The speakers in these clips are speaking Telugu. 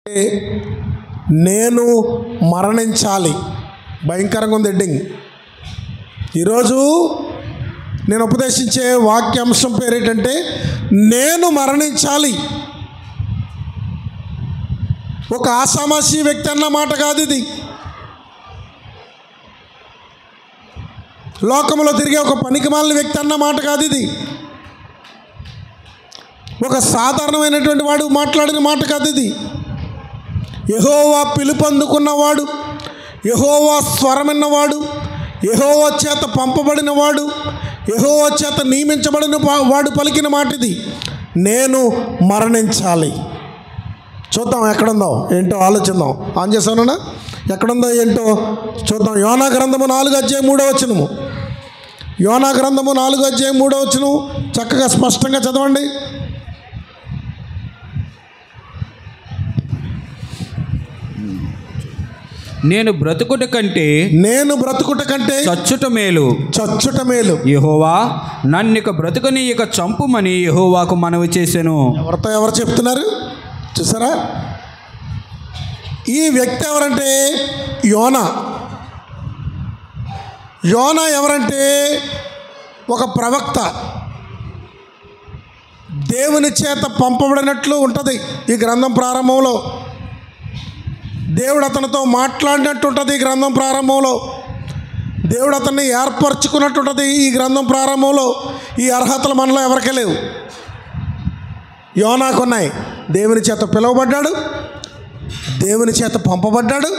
నేను మరణించాలి. భయంకరంగా ఉంది హెడ్డింగ్. ఈరోజు నేను ఉపదేశించే వాక్యాంశం పేరు ఏంటంటే నేను మరణించాలి. ఒక ఆషామాషి వ్యక్తి అన్న మాట కాదు ఇది. లోకంలో తిరిగే ఒక పనికిమాలిన వ్యక్తి అన్న మాట కాదు ఇది. ఒక సాధారణమైనటువంటి వాడు మాట్లాడిన మాట కాదు ఇది. యెహోవా పిలుపు అందుకున్నవాడు, యెహోవా స్వరమిన్నవాడు, యెహోవా చేత పంపబడినవాడు, యెహోవా చేత నియమించబడిన వాడు పలికిన మాట ఇది. నేను మరణించాలి. చూద్దాం ఎక్కడుందో ఏంటో ఆలోచిద్దాం. ఆన్ చేశానా? ఎక్కడుందో ఏంటో చూద్దాం. యోనా గ్రంథము 4:3 యోనా గ్రంథము 4:3 చక్కగా స్పష్టంగా చదవండి. నేను బ్రతుకుట కంటే చచ్చుట మేలు. యెహోవా నన్నిక బ్రతుకనీయక చంపుమని యెహోవాకు మనవి చేసెను. ఎవరు చెప్తున్నారు చూసారా? ఈ వ్యక్తి ఎవరంటే యోనా. యోనా ఎవరంటే ఒక ప్రవక్త, దేవుని చేత పంపబడినట్లు ఉంటుంది ఈ గ్రంథం ప్రారంభంలో. దేవుడు అతనితో మాట్లాడినట్టు ఉంటుంది ఈ గ్రంథం ప్రారంభంలో. దేవుడు అతన్ని ఏర్పరచుకున్నట్టు ఉంటుంది ఈ గ్రంథం ప్రారంభంలో. ఈ అర్హతలు మనలో ఎవరికీ లేవు, యోనాకు ఉన్నాయి. దేవుని చేత పిలువబడ్డాడు, దేవుని చేత పంపబడ్డాడు,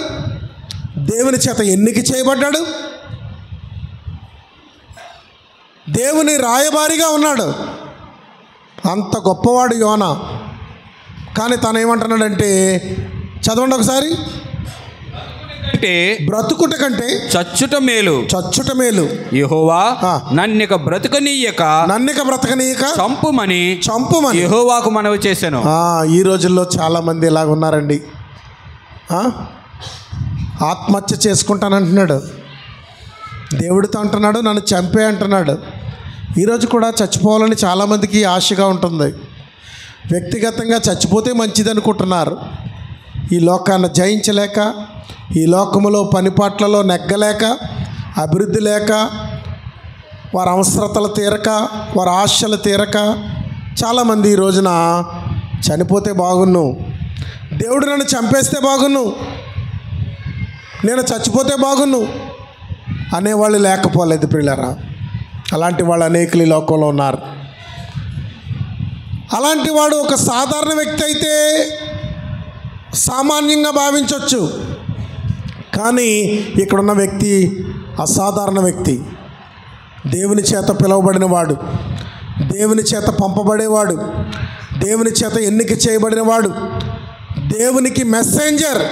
దేవుని చేత ఎన్నిక చేయబడ్డాడు, దేవుని రాయబారిగా ఉన్నాడు. అంత గొప్పవాడు యోనా. కానీ తను ఏమంటున్నాడంటే, చదవండి ఒకసారి. బ్రతుకుట కంటే చచ్చుట మేలు. యెహోవా నన్నిక బ్రతకనీయక చంపుమని యెహోవాకు మనవి చేశాను. ఈ రోజుల్లో చాలామంది ఇలాగ ఉన్నారండి. ఆత్మహత్య చేసుకుంటానంటున్నాడు, దేవుడితో అంటున్నాడు నన్ను చంపే అంటున్నాడు. ఈరోజు కూడా చచ్చిపోవాలని చాలామందికి ఆశగా ఉంటుంది. వ్యక్తిగతంగా చచ్చిపోతే మంచిది అనుకుంటున్నారు. ఈ లోకాన్ని జయించలేక, ఈ లోకములో పనిపాట్లలో నెగ్గలేక, అభివృద్ధి లేక, వారి అవసరతలు తీరక, వారి ఆశలు తీరక చాలామంది ఈ రోజున చనిపోతే బాగున్ను, దేవుడు నన్ను చంపేస్తే బాగున్ను, నేను చచ్చిపోతే బాగున్ను అనేవాళ్ళు లేకపోలేదు ప్రియులారా. అలాంటి వాళ్ళు అనేకులు ఈ లోకంలో ఉన్నారు. అలాంటి వాడు ఒక సాధారణ వ్యక్తి అయితే సామాన్యంగా భావించవచ్చు. కానీ ఇక్కడున్న వ్యక్తి అసాధారణ వ్యక్తి. దేవుని చేత పిలువబడినవాడు, దేవుని చేత పంపబడేవాడు, దేవుని చేత ఎన్నిక చేయబడినవాడు, దేవునికి మెసెంజర్,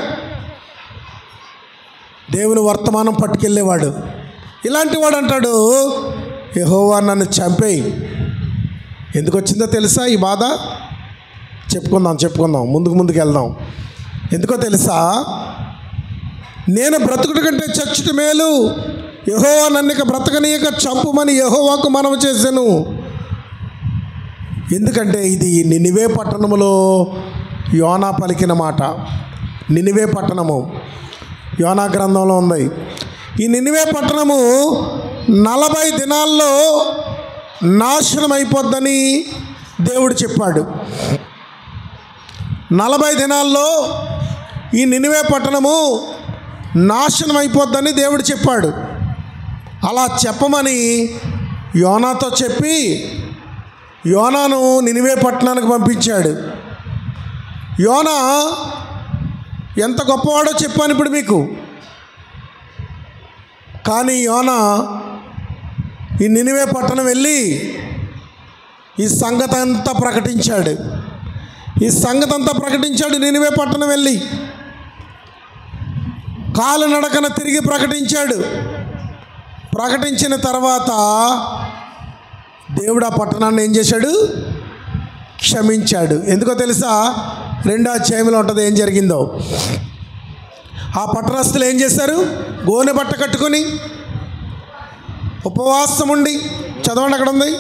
దేవుని వర్తమానం పట్టుకెళ్ళేవాడు. ఇలాంటి వాడు అంటాడు, యెహోవా నన్ను చంపేయి. ఎందుకు వచ్చిందో తెలుసా ఈ బాధ? చెప్పుకుందాం, ముందుకు వెళ్దాం. ఎందుకో తెలుసా? నేను బ్రతుకుట కంటే చచ్చుట మేలు. యెహోవా నన్నిక బ్రతకనీయక చంపుమని యెహోవాకు మనవి చేశాను. ఎందుకంటే ఇది నినివే పట్టణములో యోనా పలికిన మాట. నినివే పట్టణము యోనా గ్రంథంలో ఉంది. ఈ నినివే పట్టణము 40 దినాల్లో నాశనం అయిపోద్దని దేవుడు చెప్పాడు. 40 దినాల్లో ఈ నినివే పట్టణము నాశనం అయిపోద్దని దేవుడు చెప్పాడు. అలా చెప్పమని యోనాతో చెప్పి యోనాను నినివే పట్టణానికి పంపించాడు. యోనా ఎంత గొప్పవాడో చెప్పాను ఇప్పుడు మీకు. కానీ యోనా ఈ నినివే పట్టణం వెళ్ళి ఈ సంగతి అంతా ప్రకటించాడు. నినివే పట్టణం వెళ్ళి కాలినడకన తిరిగి ప్రకటించిన తర్వాత దేవుడు ఆ పట్టణాన్ని ఏం చేశాడు? క్షమించాడు. ఎందుకో తెలుసా? 2వ అధ్యాయంలో ఉంటుంది ఏం జరిగిందో. ఆ పట్టణస్థులు ఏం చేశారు? గోనె బట్ట కట్టుకొని ఉపవాసం ఉండి, చదవండి అక్కడ ఉంది,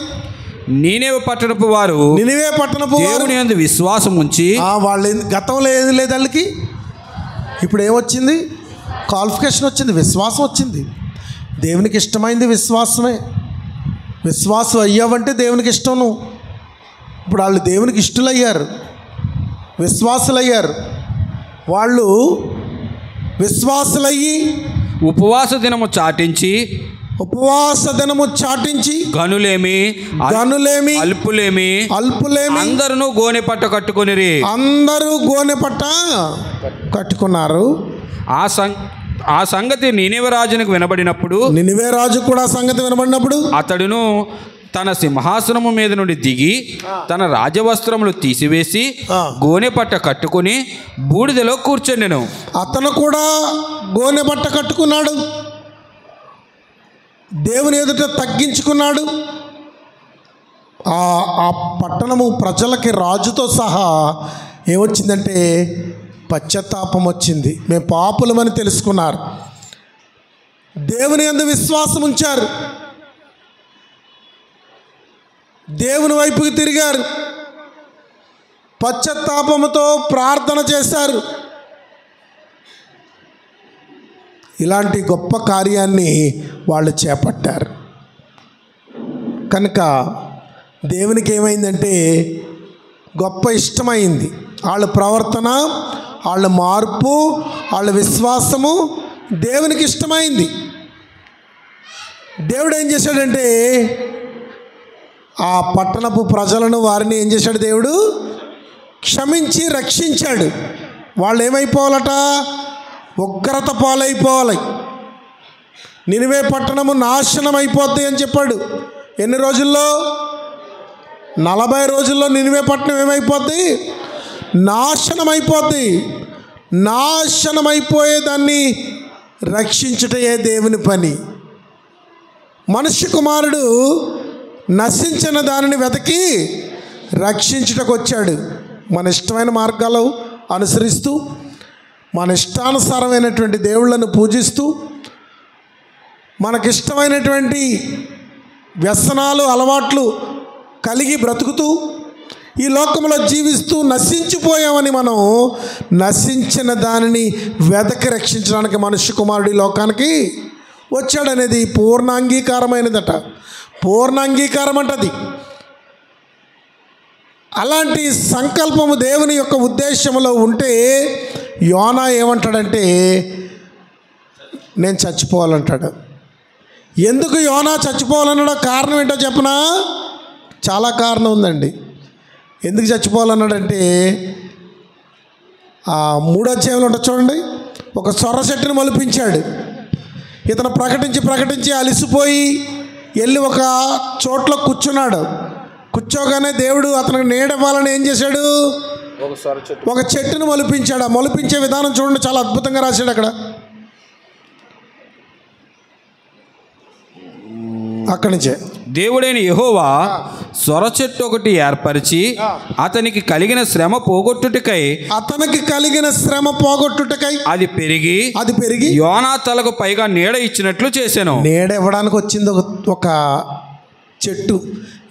నీనేవే పట్టణపు వారు దేవుని యందు విశ్వాసం ఉంచి వాళ్ళు గతంలో ఏది లేదు వాళ్ళకి, ఇప్పుడు ఏమొచ్చింది? క్వాలిఫికేషన్ వచ్చింది, విశ్వాసం వచ్చింది. దేవునికి ఇష్టమైంది విశ్వాసమే. విశ్వాసం అయ్యావంటే దేవునికి ఇష్టం నువ్వు. ఇప్పుడు వాళ్ళు దేవునికి ఇష్టలయ్యారు, విశ్వాసులయ్యారు. వాళ్ళు విశ్వాసులయ్యి ఉపవాస దినము చాటించి గనులేమి అల్పులేమి అందరూ గోనెపట్ట కట్టుకున్నారు. ఆ సంగతి నీనెవే రాజునికి వినబడినప్పుడు, నినివే రాజు కూడా సంగతి వినబడినప్పుడు అతడును తన సింహాసనము మీద నుండి దిగి తన రాజవస్త్రములు తీసివేసి గోనెపట్ట కట్టుకుని బూడిదలో కూర్చుండెను. అతను కూడా గోనెపట్ట కట్టుకున్నాడు, దేవుని ఎదుట తగ్గించుకున్నాడు. ఆ పట్టణము ప్రజలకి రాజుతో సహా ఏమొచ్చిందంటే పశ్చాత్తాపం వచ్చింది. మేము పాపులమని తెలుసుకున్నారు, దేవుని యందు విశ్వాసం ఉంచారు, దేవుని వైపుకి తిరిగారు, పశ్చాత్తాపముతో ప్రార్థన చేశారు. ఇలాంటి గొప్ప కార్యాన్ని వాళ్ళు చేపట్టారు. కనుక దేవునికి ఏమైందంటే గొప్ప ఇష్టమైంది. వాళ్ళ ప్రవర్తన, వాళ్ళ మార్పు, వాళ్ళ విశ్వాసము దేవునికి ఇష్టమైంది. దేవుడు ఏం చేశాడంటే ఆ పట్టణపు ప్రజలను, వారిని ఏం చేశాడు? దేవుడు క్షమించి రక్షించాడు. వాళ్ళు ఏమైపోవాలట? ఉగ్రత పాలైపోవాలి. నినివే పట్టణము నాశనం అయిపోద్ది అని చెప్పాడు. ఎన్ని రోజుల్లో? 40 రోజుల్లో నినివే పట్టణం ఏమైపోద్ది? నాశనం అయిపోద్ది. నాశనం అయిపోయేదాన్ని రక్షించుటయే దేవుని పని. మనుష్య కుమారుడు నశించిన దానిని వెతకి రక్షించుటకు వచ్చాడు. మన ఇష్టమైన మార్గాలు అనుసరిస్తూ, మన ఇష్టానుసారమైనటువంటి దేవుళ్ళను పూజిస్తూ, మనకిష్టమైనటువంటి వ్యసనాలు, అలవాట్లు కలిగి బ్రతుకుతూ ఈ లోకంలో జీవిస్తూ నశించిపోయామని మనం నశించిన దానిని వెతకి రక్షించడానికి మనుష్య కుమారుడు ఈ లోకానికి వచ్చాడనేది పూర్ణ అంగీకారమైనదట. పూర్ణ అంగీకారం అంటది. అలాంటి సంకల్పము దేవుని యొక్క ఉద్దేశంలో ఉంటే యోనా ఏమంటాడంటే నేను చచ్చిపోవాలంటాడు. ఎందుకు యోనా చచ్చిపోవాలన్నాడో కారణం ఏంటో చెప్పనా? చాలా కారణం ఉందండి. ఎందుకు చచ్చిపోవాలన్నాడంటే 3వ అధ్యాయంలో ఉంటుంది చూడండి. ఒక సొర్ర చెట్టును మొలిపించాడు. ఇతను ప్రకటించి అలిసిపోయి వెళ్ళి ఒక చోట్ల కూర్చున్నాడు. కూర్చోగానే దేవుడు అతనికి నీడవ్వాలని ఏం చేశాడు? ఒక చెట్టును మొలిపించాడు. ఆ మొలిపించే విధానం చూడండి, చాలా అద్భుతంగా రాశాడు అక్కడ. అక్కడి నుంచే దేవుడైన యెహోవా సొర చెట్టు ఒకటి ఏర్పరిచి అతనికి కలిగిన శ్రమ పోగొట్టుటకై అది పెరిగి యోనా తలకు పైగా నీడ ఇచ్చినట్లు చేశాను. నీడ ఇవ్వడానికి వచ్చింది ఒక చెట్టు.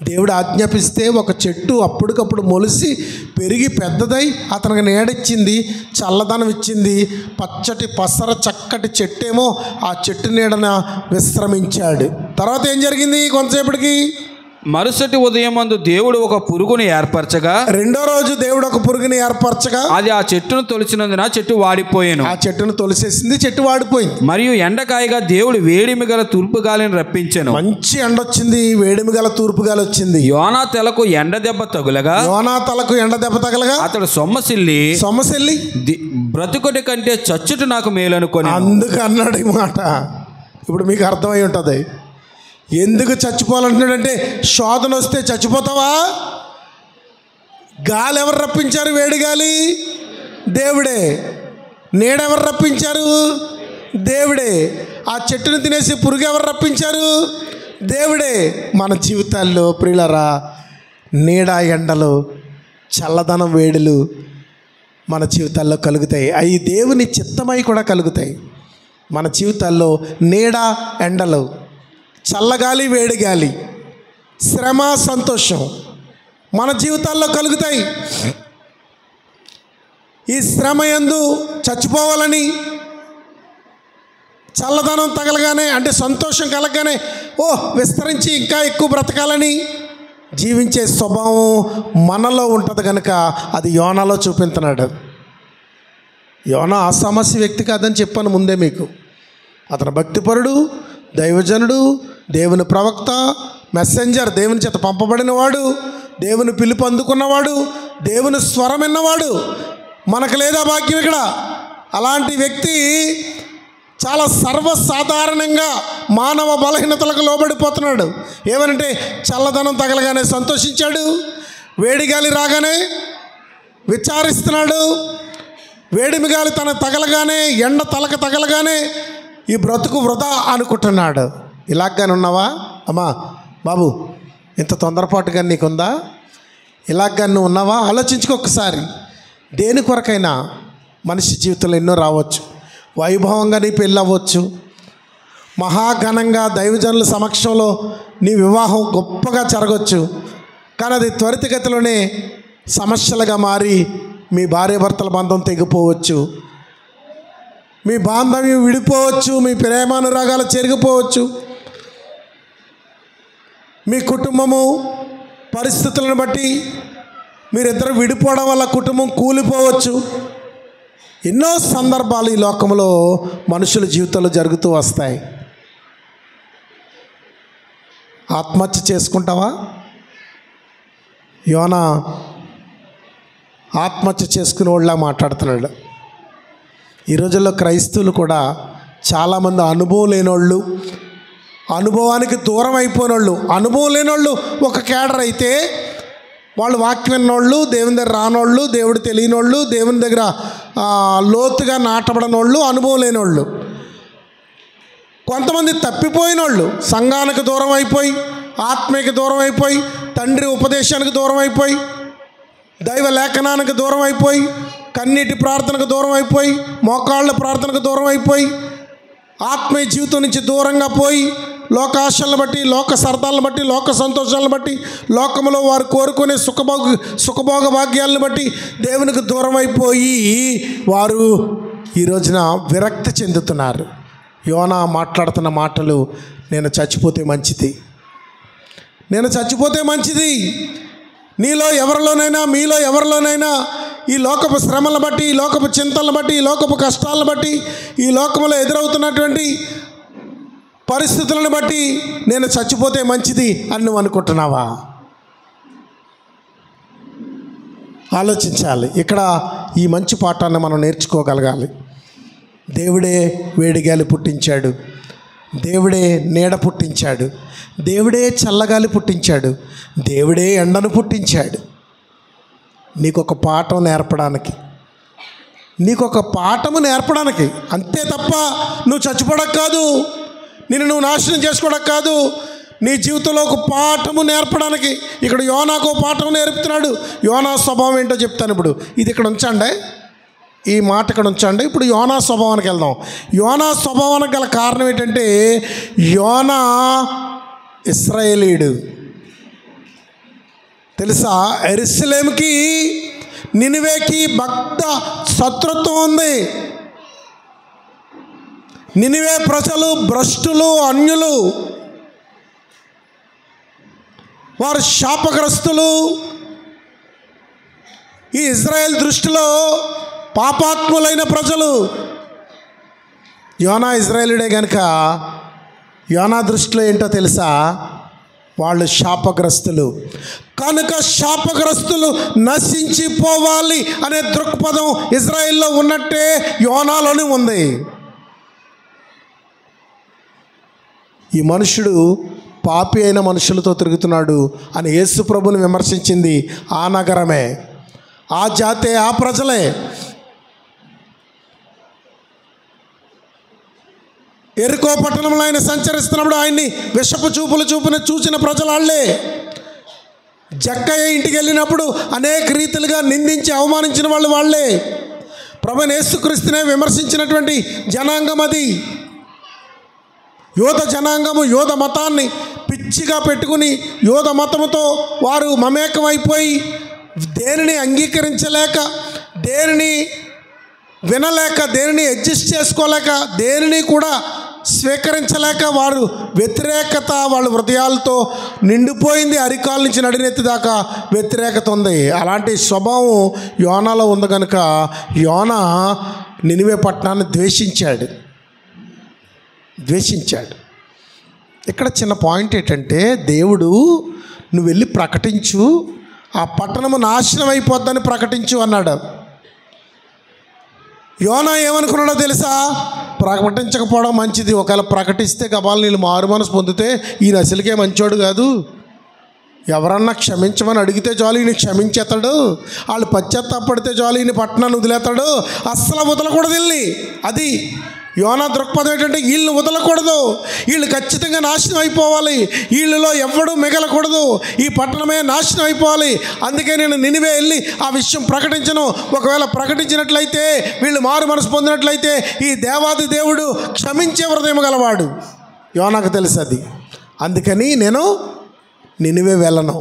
దేవుడు ఆజ్ఞాపిస్తే ఒక చెట్టు అప్పటికప్పుడు మొలిసి పెరిగి పెద్దదై అతనికి నీడిచ్చింది, చల్లదనం ఇచ్చింది. పచ్చటి పసర చక్కటి చెట్టేమో ఆ చెట్టు నీడన విశ్రమించాడు. తర్వాత ఏం జరిగింది? కొంతసేపటికి మరుసటి ఉదయం మందు దేవుడు ఒక పురుగుని ఏర్పరచగా, రెండో రోజు దేవుడు ఒక పురుగుని ఏర్పరచగా అది ఆ చెట్టును తొలిచినందున చెట్టు వాడిపోయాను. ఆ చెట్టును తొలిసేసింది, చెట్టు వాడిపోయింది. మరియు ఎండకాయగా దేవుడు వేడిమి గల తూర్పు గాలిని రప్పించాను. మంచి ఎండ వచ్చింది, వేడిమి గల తూర్పు గాలి వచ్చింది. యోనా తలకు ఎండ దెబ్బ తగులగా అతడు సొమ్మసిల్లి బ్రతుకుడి కంటే చచ్చుట నాకు మేలు అనుకొని అందుకు అన్నాడు ఈ మాట. ఇప్పుడు మీకు అర్థమై ఉంటుంది ఎందుకు చచ్చిపోవాలంటున్నాడంటే, శోధన వస్తే చచ్చిపోతావా? గాలి ఎవరు రప్పించారు? వేడి గాలి దేవుడే. నీడ ఎవరు రప్పించారు? దేవుడే. ఆ చెట్టును తినేసి పురుగు ఎవరు రప్పించారు? దేవుడే. మన జీవితాల్లో ప్రియులరా నీడ, ఎండలు, చల్లదనం, వేడులు మన జీవితాల్లో కలుగుతాయి. అవి దేవుని చిత్తమై కూడా కలుగుతాయి. మన జీవితాల్లో నీడ, ఎండలు, చల్లగాలి, వేడిగాలి, శ్రమ, సంతోషం మన జీవితాల్లో కలుగుతాయి. ఈ శ్రమ యందు చచ్చిపోవాలని, చల్లదనం తగలగానే అంటే సంతోషం కలగగానే విస్తరించి ఇంకా ఎక్కువ బ్రతకాలని జీవించే స్వభావం మనలో ఉంటుంది కనుక అది యోనాలో చూపించున్నాడు. యోనా ఆ సమస్య వ్యక్తి కాదని చెప్పాను ముందే మీకు. అతను భక్తిపరుడు, దైవజనుడు, దేవుని ప్రవక్త, మెసెంజర్, దేవుని చేత పంపబడినవాడు, దేవుని పిలుపు అందుకున్నవాడు, దేవుని స్వరం విన్నవాడు. మనకు లేదా భాగ్యం ఇక్కడ? అలాంటి వ్యక్తి చాలా సర్వసాధారణంగా మానవ బలహీనతలకు లోబడిపోతున్నాడు. ఏమనంటే చల్లదనం తగలగానే సంతోషించాడు, వేడి గాలి రాగానే విచారిస్తున్నాడు, వేడిమి గాలి తన తగలగానే, ఎండ తలక తగలగానే ఈ బ్రతుకు వృధా అనుకుంటున్నాడు. ఇలాగగానే ఉన్నావా అమ్మా బాబు? ఇంత తొందరపాటుగా నీకుందా? ఇలాగగా నువ్వు ఉన్నావా? ఆలోచించుకో ఒకసారి. దేని కొరకైనా మనిషి జీవితంలో ఎన్నో రావచ్చు. వైభవంగా నీ పెళ్ళి అవ్వచ్చు, మహాఘనంగా దైవజనుల సమక్షంలో నీ వివాహం గొప్పగా జరగవచ్చు. కానీ అది త్వరితగతిలోనే సమస్యలుగా మారి మీ భార్యాభర్తల బంధం తెగిపోవచ్చు, మీ బాంధవ్యం విడిపోవచ్చు, మీ ప్రేమానురాగాలు చెరిగిపోవచ్చు, మీ కుటుంబము పరిస్థితులను బట్టి మీరిద్దరు విడిపోవడం వల్ల కుటుంబం కూలిపోవచ్చు. ఎన్నో సందర్భాలు ఈ లోకంలో మనుషుల జీవితంలో జరుగుతూ వస్తాయి. ఆత్మహత్య చేసుకుంటావా? యోనా ఆత్మహత్య చేసుకునే వాళ్ళ మాట్లాడుతున్నాడు. ఈ రోజుల్లో క్రైస్తవులు కూడా చాలామంది అనుభవం లేనోళ్ళు, అనుభవానికి దూరం అయిపోయినోళ్ళు. అనుభవం లేనోళ్ళు ఒక కేడర్ అయితే, వాళ్ళు వాక్యం విన్నోళ్ళు, దేవుని దగ్గర రానోళ్ళు, దేవుడు తెలియనోళ్ళు, దేవుని దగ్గర లోతుగా నాటబడినోళ్ళు, అనుభవం లేనోళ్ళు. కొంతమంది తప్పిపోయినోళ్ళు, సంఘానికి దూరం అయిపోయి, ఆత్మీయకి దూరం అయిపోయి, తండ్రి ఉపదేశానికి దూరం అయిపోయి, దైవ లేఖనానికి దూరం అయిపోయి, కన్నీటి ప్రార్థనకు దూరం అయిపోయి, మోకాళ్ళ ప్రార్థనకు దూరం అయిపోయి, ఆత్మీయ జీవితం నుంచి దూరంగా పోయి, లోకాశలను బట్టి, లోక సరదాలను బట్టి, లోక సంతోషాలను బట్టి, లోకంలో వారు కోరుకునే సుఖభోగ భాగ్యాలను బట్టి దేవునికి దూరం అయిపోయి వారు ఈ రోజున విరక్తి చెందుతున్నారు. యోనా మాట్లాడుతున్న మాటలు, నేను చచ్చిపోతే మంచిది, నేను చచ్చిపోతే మంచిది. నీలో ఎవరిలోనైనా, మీలో ఎవరిలోనైనా ఈ లోకపు శ్రమలను బట్టి, ఈ లోకపు చింతలను బట్టి, ఈ లోకపు కష్టాలను బట్టి, ఈ లోకంలో ఎదురవుతున్నటువంటి పరిస్థితులను బట్టి నేను చచ్చిపోతే మంచిది అని నువ్వు అనుకుంటున్నావా? ఆలోచించాలి. ఇక్కడ ఈ మంచి పాఠాన్ని మనం నేర్చుకోగలగాలి. దేవుడే వేడిగాలి పుట్టించాడు, దేవుడే నీడ పుట్టించాడు, దేవుడే చల్లగాలి పుట్టించాడు, దేవుడే ఎండను పుట్టించాడు. నీకొక పాఠం నేర్పడానికి, నీకొక పాఠము నేర్పడానికి, అంతే తప్ప నువ్వు చచ్చిపోవడానికి కాదు, నిన్ను నువ్వు నాశనం చేసుకోవడానికి కాదు. నీ జీవితంలో ఒక పాఠము నేర్పడానికి. ఇక్కడ యోనాకు పాఠం నేర్పుతున్నాడు. యోనా స్వభావం ఏంటో చెప్తాను. ఇప్పుడు ఇది ఇక్కడ ఉంచండి, ఈ మాట ఇక్కడ ఉంచండి. ఇప్పుడు యోనా స్వభావానికి వెళ్దాం. యోనా స్వభావానికి గల కారణం ఏంటంటే, యోనా ఇశ్రాయేలీయుడు. తెలుసా, యెరూషలేముకి నినివేకి భక్త శత్రుత్వం ఉంది. నినివే ప్రజలు భ్రష్టులు, అన్యులు, వారు శాపగ్రస్తులు. ఈ ఇజ్రాయెల్ దృష్టిలో పాపాత్ములైన ప్రజలు. యోనా ఇజ్రాయేలుడే కనుక యోనా దృష్టిలో ఏంటో తెలుసా, వాళ్ళు శాపగ్రస్తులు. కనుక శాపగ్రస్తులు నశించిపోవాలి అనే దృక్పథం ఇజ్రాయెల్లో ఉన్నట్టే యోనాలోనే ఉంది. ఈ మనుషుడు పాపి అయిన మనుషులతో తిరుగుతున్నాడు అని యేసు ప్రభుని విమర్శించింది ఆ నగరమే, ఆ జాతే, ఆ ప్రజలే. ఎరికో పట్టణంలో ఆయన సంచరిస్తున్నప్పుడు ఆయన్ని విషపు చూపులు చూసిన ప్రజలు వాళ్ళే. జక్కయ్య ఇంటికి వెళ్ళినప్పుడు అనేక రీతిలుగా నిందించి అవమానించిన వాళ్ళు వాళ్ళే. ప్రభువైన యేసుక్రీస్తునే విమర్శించినటువంటి జనాంగం అది. యోధ జనాంగము యోధ మతాన్ని పిచ్చిగా పెట్టుకుని యూద మతముతో వారు మమేకమైపోయి దేనిని అంగీకరించలేక, దేనిని వినలేక, దేనిని అడ్జస్ట్ చేసుకోలేక, దేనిని కూడా స్వీకరించలేక వారు వ్యతిరేకత వాళ్ళ హృదయాలతో నిండిపోయింది. అరికాల నుంచి నడినెత్తి దాకా వ్యతిరేకత ఉంది. అలాంటి స్వభావం యోనాలో ఉంది కనుక యోనా నినివే పట్టణాన్ని ద్వేషించాడు. ఇక్కడ చిన్న పాయింట్ ఏంటంటే, దేవుడు నువ్వు వెళ్ళి ప్రకటించు, ఆ పట్టణము నాశనం అయిపోద్దని ప్రకటించు అన్నాడు. యోనా ఏమనుకున్నాడో తెలుసా? ప్రకటించకపోవడం మంచిది. ఒకవేళ ప్రకటిస్తే గబాలు నీళ్ళు మారు మనసు పొందితే ఈయన అసలుకే మంచోడు కాదు, ఎవరన్నా క్షమించమని అడిగితే చాలు ఈయన క్షమించేస్తాడు, వాళ్ళు పశ్చాత్తాపడితే చాలు ఈయన పట్టణాన్ని వదిలేస్తాడు, అస్సలు వదలకూడదు వీళ్ళని. అది యోనా దృక్పథం ఏంటంటే, వీళ్ళని వదలకూడదు, వీళ్ళు ఖచ్చితంగా నాశనం అయిపోవాలి, వీళ్ళలో ఎవడూ మిగలకూడదు, ఈ పట్టణమే నాశనం అయిపోవాలి. అందుకే నేను నినివే వెళ్ళి ఆ విషయం ప్రకటించను. ఒకవేళ ప్రకటించినట్లయితే, వీళ్ళు మారు మనసు పొందినట్లయితే ఈ దేవాది దేవుడు క్షమించే హృదయం గలవాడు. యోనాకు తెలుసు అది. అందుకని నేను నినివే వెళ్ళను.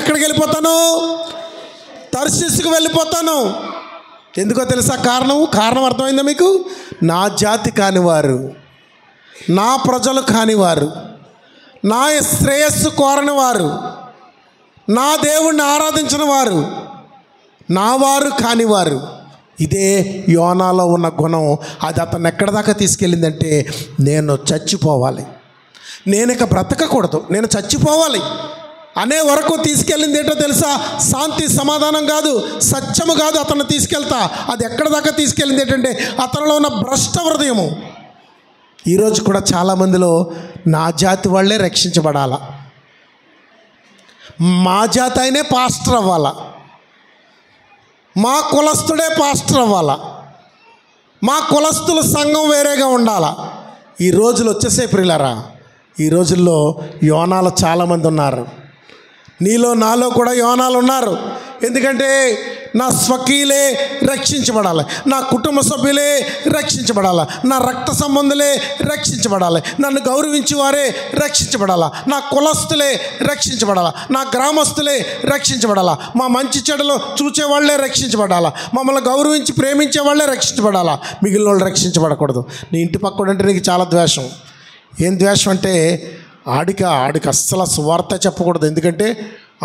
ఎక్కడికి వెళ్ళిపోతాను? తర్షీసుకు వెళ్ళిపోతాను. ఎందుకో తెలుసా? కారణం అర్థమైందా మీకు? నా జాతి కానివారు, నా ప్రజలు కానివారు, నా శ్రేయస్సు కోరని వారు, నా దేవుణ్ణి ఆరాధించిన వారు, నా వారు కానివారు. ఇదే యోనాలో ఉన్న గుణం. అది అతను ఎక్కడి దాకా తీసుకెళ్ళిందంటే, నేను చచ్చిపోవాలి, నేను ఇక బ్రతకకూడదు, నేను చచ్చిపోవాలి అనే వరకు తీసుకెళ్ళింది. ఏంటో తెలుసా? శాంతి సమాధానం కాదు, సత్యము కాదు అతను తీసుకెళ్తా. అది ఎక్కడి దాకా తీసుకెళ్ళింది ఏంటంటే, అతనిలో ఉన్న భ్రష్ట హృదయము. ఈరోజు కూడా చాలామందిలో నా జాతి వాళ్ళే రక్షించబడాలా, మా జాతి అయినే పాస్టర్ అవ్వాలా, మా కులస్తుడే పాస్టర్ అవ్వాలా, మా కులస్తుల సంఘం వేరేగా ఉండాలా. ఈ రోజులు వచ్చేసే ప్రియులారా, ఈ రోజుల్లో యోనాలు చాలామంది ఉన్నారు. నీలో నాలో కూడా యోనాలు ఉన్నారు. ఎందుకంటే నా స్వకీయులే రక్షించబడాలి, నా కుటుంబ సభ్యులే రక్షించబడాలి, నా రక్త సంబంధులే రక్షించబడాలి, నన్ను గౌరవించే వారే రక్షించబడాలా, నా కులస్తులే రక్షించబడాలా, నా గ్రామస్తులే రక్షించబడాలా, మా మంచి చెడులు చూచేవాళ్లే రక్షించబడాలా, మమ్మల్ని గౌరవించి ప్రేమించే వాళ్ళే రక్షించబడాలా, మిగిలిన వాళ్ళు రక్షించబడకూడదు. నీ ఇంటి పక్కడు అంటే నీకు చాలా ద్వేషం. ఏం ద్వేషం అంటే, ఆడికి అస్సలు సువార్త చెప్పకూడదు. ఎందుకంటే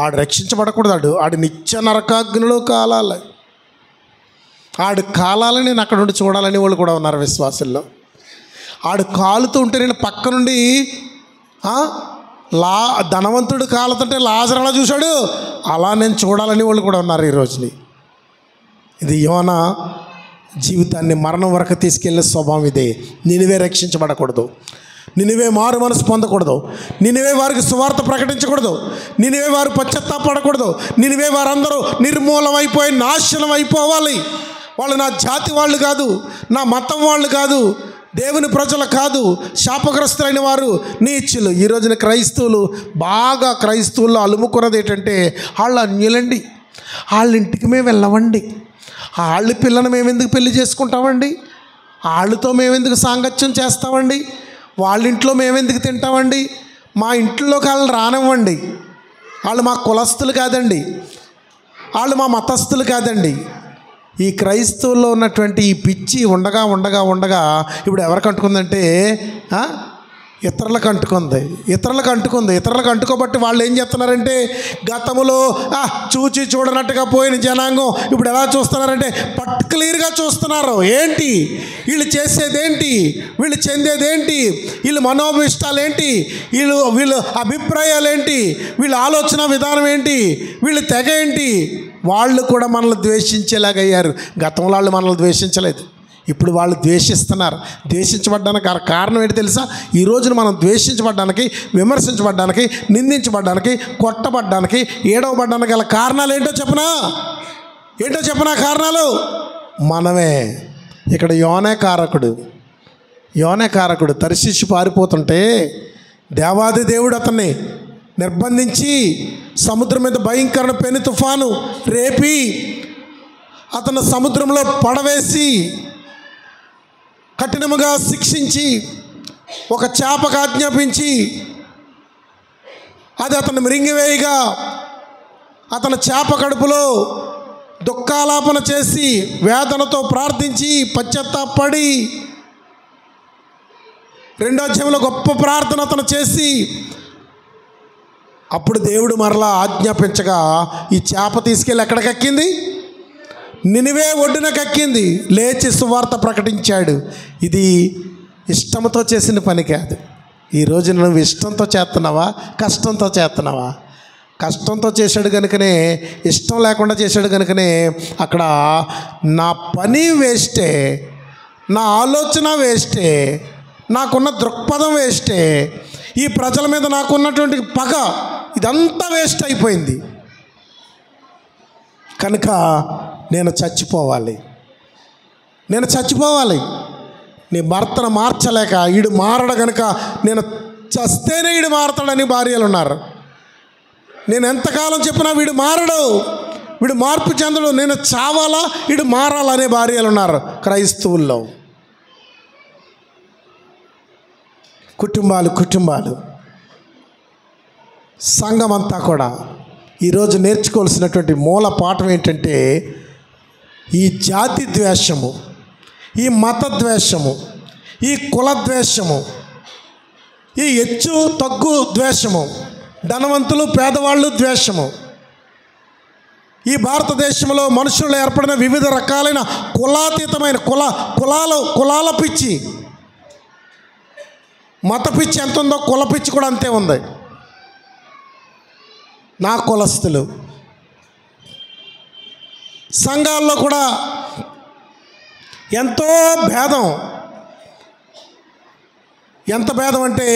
ఆడు రక్షించబడకూడదు, ఆడు నిత్య నరకాగ్నిలో కాలాలి, ఆడు కాలాలని నేను అక్కడ నుండి చూడాలని వాళ్ళు కూడా ఉన్నారు విశ్వాసుల్లో. ఆడు కాలుతూ ఉంటే నేను పక్క నుండి ధనవంతుడు కాలుతుంటే లాజర్ అలా చూశాడు, అలా నేను చూడాలని వాళ్ళు కూడా ఉన్నారు ఈ రోజుని. ఇది యోనా జీవితాన్ని మరణం వరకు తీసుకెళ్లే స్వభావం ఇదే. నినివే రక్షించబడకూడదు, నినివే మారు మనసు పొందకూడదు, నినివే వారికి సువార్త ప్రకటించకూడదు, నినివే వారు పశ్చాత్తాపడకూడదు, నినివే వారందరూ నిర్మూలమైపోయి నాశనం అయిపోవాలి. వాళ్ళు నా జాతి వాళ్ళు కాదు, నా మతం వాళ్ళు కాదు, దేవుని ప్రజలు కాదు, శాపగ్రస్తులైన వారు నీచులు. ఈ రోజున క్రైస్తవుల్లో అలుముకున్నది ఏంటంటే, వాళ్ళు అన్యులండి, వాళ్ళ ఇంటికి మేము వెళ్ళవండి, వాళ్ళ పిల్లని మేము ఎందుకు పెళ్లి చేసుకుంటామండి, వాళ్ళతో మేము ఎందుకు సాంగత్యం చేస్తామండి, వాళ్ళ ఇంట్లో మేమెందుకు తింటామండి, మా ఇంట్లోకి వాళ్ళని రానివ్వండి, వాళ్ళు మా కులస్తులు కాదండి, వాళ్ళు మా మతస్థులు కాదండి. ఈ క్రైస్తవుల్లో ఉన్నటువంటి ఈ పిచ్చి ఉండగా ఇప్పుడు ఎవరికి అంటుకుందంటే, ఇతరులకు అంటుకోబట్టి వాళ్ళు ఏం చేస్తున్నారంటే, గతంలో చూడనట్టుగా పోయిన జనాంగం ఇప్పుడు ఎలా చూస్తున్నారంటే క్లియర్గా చూస్తున్నారు. ఏంటి వీళ్ళు చేసేదేంటి, వీళ్ళు చెందేదేంటి, వీళ్ళ మనోభిష్టాలు ఏంటి, వీళ్ళు అభిప్రాయాలు ఏంటి, వీళ్ళ ఆలోచన విధానం ఏంటి, వీళ్ళు తెగ ఏంటి. వాళ్ళు కూడా మనల్ని ద్వేషించేలాగయ్యారు. గతంలో వాళ్ళు మనల్ని ద్వేషించలేదు, ఇప్పుడు వాళ్ళు ద్వేషిస్తున్నారు. ద్వేషించబడ్డానికి కారణం ఏంటి తెలుసా? ఈ రోజున మనం ద్వేషించబడ్డానికి, విమర్శించబడ్డానికి, నిందించబడ్డానికి, కొట్టబడ్డానికి, ఏడవబడ్డానికి గల కారణాలు ఏంటో చెప్పనా? కారణాలు మనమే. ఇక్కడ యోనే కారకుడు తర్షీషు పారిపోతుంటే దేవాది దేవుడు అతన్ని నిర్బంధించి సముద్రం మీద భయంకరమైన పెను తుఫాను రేపి అతను సముద్రంలో పడవేసి కఠినముగా శిక్షించి ఒక చేపకు ఆజ్ఞాపించి అది అతను మృంగివేయగా అతను చేప కడుపులో దుఃఖాలాపన చేసి వేదనతో ప్రార్థించి పశ్చాత్తాపడి 2వ అధ్యాయంలో గొప్ప ప్రార్థన అతను చేసి అప్పుడు దేవుడు మరలా ఆజ్ఞాపించగా ఈ చేప తీసుకెళ్ళి ఎక్కడ కక్కింది? నినివే ఒడ్డున కక్కింది. లేచి సువార్త ప్రకటించాడు. ఇది ఇష్టంతో చేసిన పని కాదు. ఈరోజు నువ్వు ఇష్టంతో చేస్తున్నావా, కష్టంతో చేస్తున్నావా? కష్టంతో చేశాడు కనుకనే, ఇష్టం లేకుండా చేశాడు కనుకనే అక్కడ నా పని వేస్టే, నా ఆలోచన వేస్టే, నాకున్న దృక్పథం వేస్టే, ఈ ప్రజల మీద నాకున్నటువంటి పగ ఇదంతా వేస్ట్ అయిపోయింది. కనుక నేను చచ్చిపోవాలి. నీ భర్తను మార్చలేక ఈడు మారడు కనుక నేను చస్తేనే ఈడు మారతాడని భార్యలు ఉన్నారు. నేను ఎంతకాలం చెప్పినా వీడు మారడు, వీడు మార్పు చెందడు, నేను చావాలా వీడు మారాలనే భార్యలు ఉన్నారు క్రైస్తవుల్లో. కుటుంబాలు సంఘం అంతా కూడా ఈరోజు నేర్చుకోవాల్సినటువంటి మూల పాఠం ఏంటంటే ఈ జాతి ద్వేషము, ఈ మత ద్వేషము, ఈ కుల ద్వేషము, ఈ హెచ్చు తగ్గు ద్వేషము, ధనవంతులు పేదవాళ్ళు ద్వేషము, ఈ భారతదేశంలో మనుషులు ఏర్పడిన వివిధ రకాలైన కులాతీతమైన కులాల పిచ్చి, మత పిచ్చి ఎంత ఉందో కుల పిచ్చి కూడా అంతే ఉంది. నా కులస్తులు సంఘాల్లో కూడా ఎంతో భేదం. ఎంత భేదం అంటే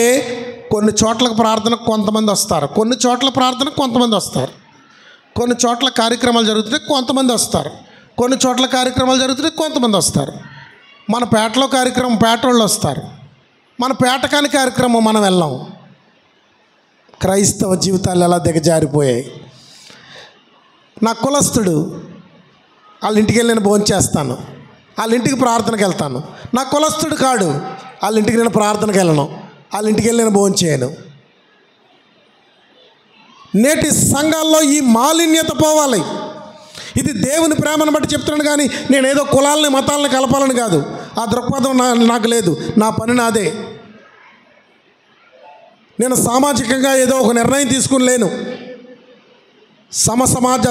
కొన్ని చోట్ల ప్రార్థనకు కొంతమంది వస్తారు, కొన్ని చోట్ల ప్రార్థనకు కొంతమంది వస్తారు, కొన్ని చోట్ల కార్యక్రమాలు జరుగుతుంటే కొంతమంది వస్తారు, కొన్ని చోట్ల కార్యక్రమాలు జరుగుతుంటే కొంతమంది వస్తారు. మన పేటలో కార్యక్రమం పేటోళ్ళు వస్తారు, మన పేట కాని కార్యక్రమం మనం వెళ్ళాం. క్రైస్తవ జీవితాలు ఎలా దిగజారిపోయాయి. నా కులస్తుడు వాళ్ళ ఇంటికి వెళ్ళి నేను భోజనం చేస్తాను, వాళ్ళ ఇంటికి ప్రార్థనకు వెళ్తాను. నా కులస్తుడు కాడు, వాళ్ళ ఇంటికి నేను ప్రార్థనకు వెళ్ళను, వాళ్ళ ఇంటికి వెళ్ళి నేను భోజనం చేయను. నేటి సంఘాల్లో ఈ మాలిన్యత పోవాలి. ఇది దేవుని ప్రేమను బట్టి చెప్తున్నాను కానీ నేను ఏదో కులాలని మతాలని కలపాలని కాదు. ఆ దృక్పథం నాకు లేదు. నా పని నాదే. నేను సామాజికంగా ఏదో ఒక నిర్ణయం తీసుకుని లేను. సమాజ